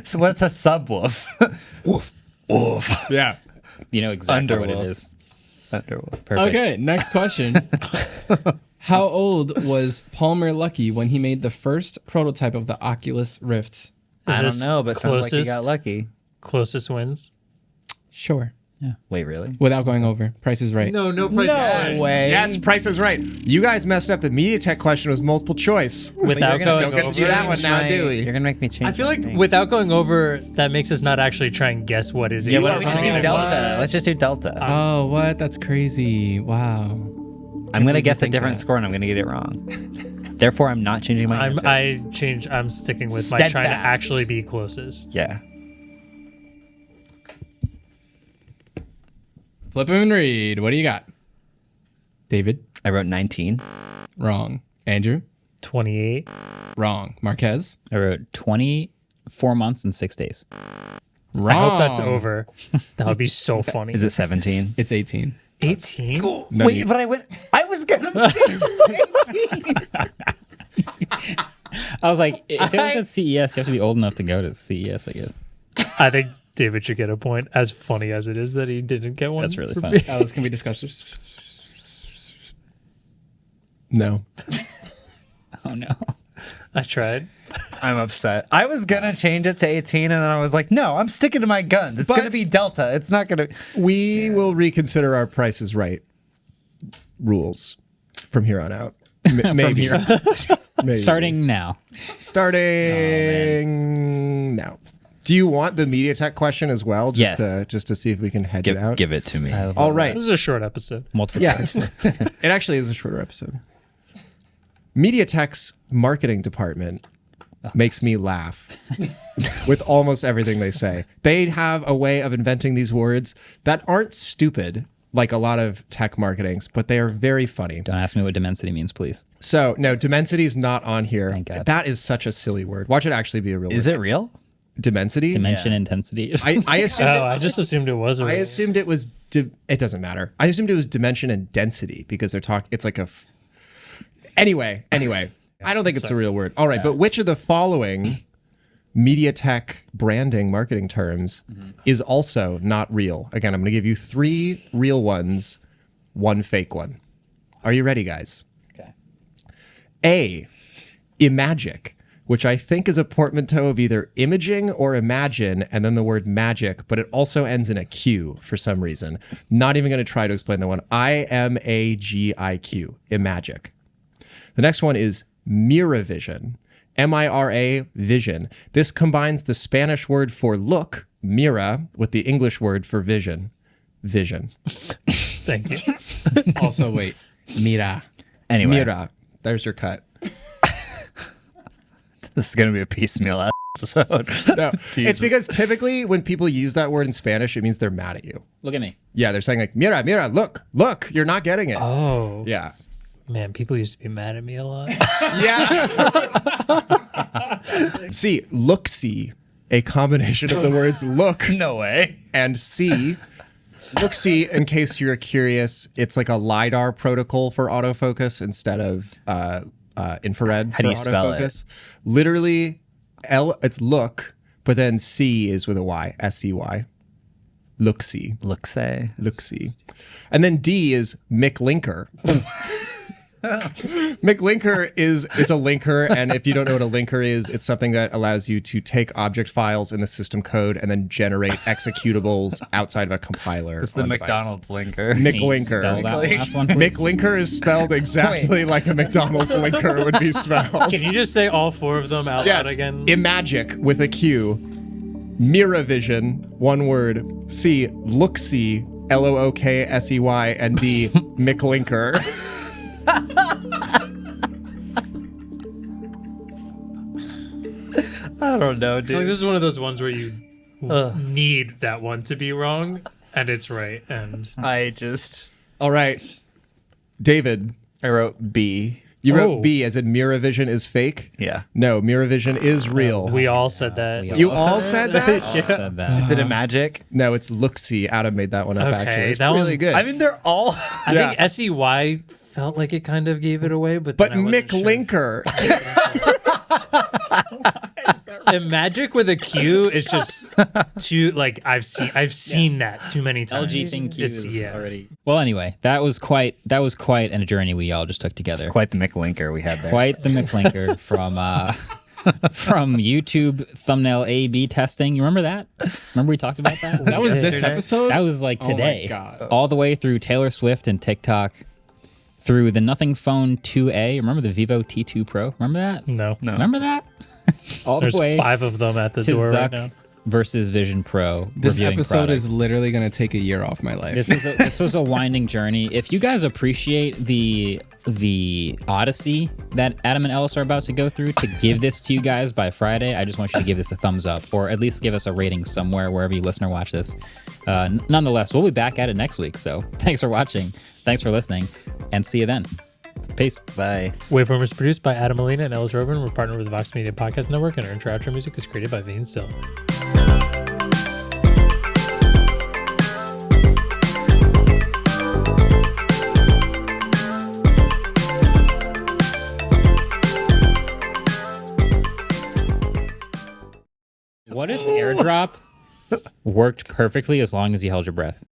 So what's a subwoof? Woof, woof. Yeah. You know exactly what it Underwolf. is. Underwolf. Perfect. Okay, next question. How old was Palmer Luckey when he made the first prototype of the Oculus Rift? I this don't know, but sounds like you got closest? lucky. Closest wins. Sure. Wait, really? Without going over. Price is right. No price is way. Yes, Price is Right. You guys messed up. The MediaTek question was multiple choice. Without going don't get to over. do that one now, do we? You're gonna make me change. I feel my like thing. without going over, that makes us not actually try and guess what is Yeah, it. let's just do Oh, delta. Let's just do delta. Oh, what? That's crazy. Wow. I'm gonna guess a think different that. score and I'm gonna get it wrong. Therefore, I'm not changing my answer. I'm sticking with my trying to Steadfast. actually be closest. Yeah. Flip him and read. What do you got? David? I wrote 19. Wrong. Andrew? 28. Wrong. Marquez? I wrote 24 months and 6 days. Wrong. I hope that's over. That would be so funny. Is it 17? It's 18. 18? Wait, but I was gonna change 18. I was like, if it was at CES, you have to be old enough to go to CES, I guess. I think David should get a point. As funny as it is that he didn't get one. That's really for funny. me. This can be discussed. No. Oh, no. I tried. I'm upset. I was gonna change it to 18, and then I was like, no, I'm sticking to my guns. It's But- gonna be delta. It's not gonna. We will reconsider our Price is Right rules from here on out. Maybe. here. Maybe. Starting now. Starting now. Do you want the MediaTek question as well? Yes. Just to see if we can hedge it out. Give it to me. All right. This is a short episode. Multiple Yes. choice. It actually is a shorter episode. MediaTek's marketing department makes me laugh with almost everything they say. They have a way of inventing these words that aren't stupid like a lot of tech marketings, but they are very funny. Don't ask me what dimensity means, please. So, no, dimensity is not on here. Thank God. That is such a silly word. Watch it actually be a real word. Is it real? Dimensity? Dimension intensity. I assumed Oh, I just assumed it was. I assumed it was. It doesn't matter. I assumed it was dimension and density because they're talking. It's like a. Anyway, I don't think it's a real word. All right, but which of the following media tech branding marketing terms is also not real? Again, I'm going to give you 3 real ones, 1 fake one. Are you ready, guys? Okay. A, imagic, which I think is a portmanteau of either imaging or imagine, and then the word magic, but it also ends in a Q for some reason. Not even going to try to explain the one. IMAGIQ, imagic. The next one is Miravision, MIRA vision. This combines the Spanish word for look, mira, with the English word for vision, vision. Thank you. Also, wait. Mira. Anyway, Mira. There's your cut. this is going to be a piecemeal episode. No, it's because typically when people use that word in Spanish, it means they're mad at you. Look at me. Yeah, they're saying like, mira, mira, look, you're not getting it. Oh, Yeah. man, people used to be mad at me a lot. Yeah. See, look-see, a combination of the words look No way. and see. Look-see, in case you're curious, it's like a LiDAR protocol for autofocus instead of infrared How for do you spell it? autofocus. Literally, it's look, but then C is with a Y, S-C-Y. Look-see. Look-say. Look-see. And then D is McLinker. McLinker it's a linker, and if you don't know what a linker is, it's something that allows you to take object files in the system code and then generate executables outside of a compiler. It's the on device. McDonald's linker. Can you spell McLinker. that last one, please? McLinker is spelled exactly like a McDonald's linker would be spelled. Can you just say all 4 of them out loud Yes, again? Imagic with a Q, Miravision, one word, C, look-see, L-O-O-K-S-E-Y, and D, McLinker. I don't know, I feel like dude. this is one of those ones where you need that one to be wrong, and it's right. And All right, David, I wrote B. you Oh. wrote B as in Miravision is fake? Yeah. No, Miravision is real. we all said that. You all said that? I said that. Is it a magic? No, it's look-see. Adam made that one up, Okay, actually. It's that really one- good. I mean, they're all. I Yeah. think SEY felt like it kind of gave it away, but but then I wasn't sure. McLinker. And magic with a Q is just too like I've seen that too many times. LG thing Q It's- is already. Well, anyway, that was quite a journey we all just took together. Quite the McLinker we had there. Quite the McLinker from YouTube thumbnail A/B testing. You remember that? Remember we talked about that? That was this Today? episode? That was like Oh my today. God. All the way through Taylor Swift and TikTok, through the Nothing Phone 2A. Remember the Vivo T2 Pro? Remember that? No. Remember that? All There's the way 5 of them at the to door right Zuck now. versus Vision Pro. This reviewing episode products. is literally going to take a year off my life. This was a winding journey. If you guys appreciate the odyssey that Adam and Ellis are about to go through to give this to you guys by Friday, I just want you to give this a thumbs up, or at least give us a rating somewhere wherever you listen or watch this. Nonetheless, we'll be back at it next week. So thanks for watching, thanks for listening, and see you then. Peace. Bye. Waveform is produced by Adam Molina and Ellis Rovin. We're partnered with the Vox Media Podcast Network, and our intro outro music is created by Vane Still. What if AirDrop worked perfectly as long as you held your breath?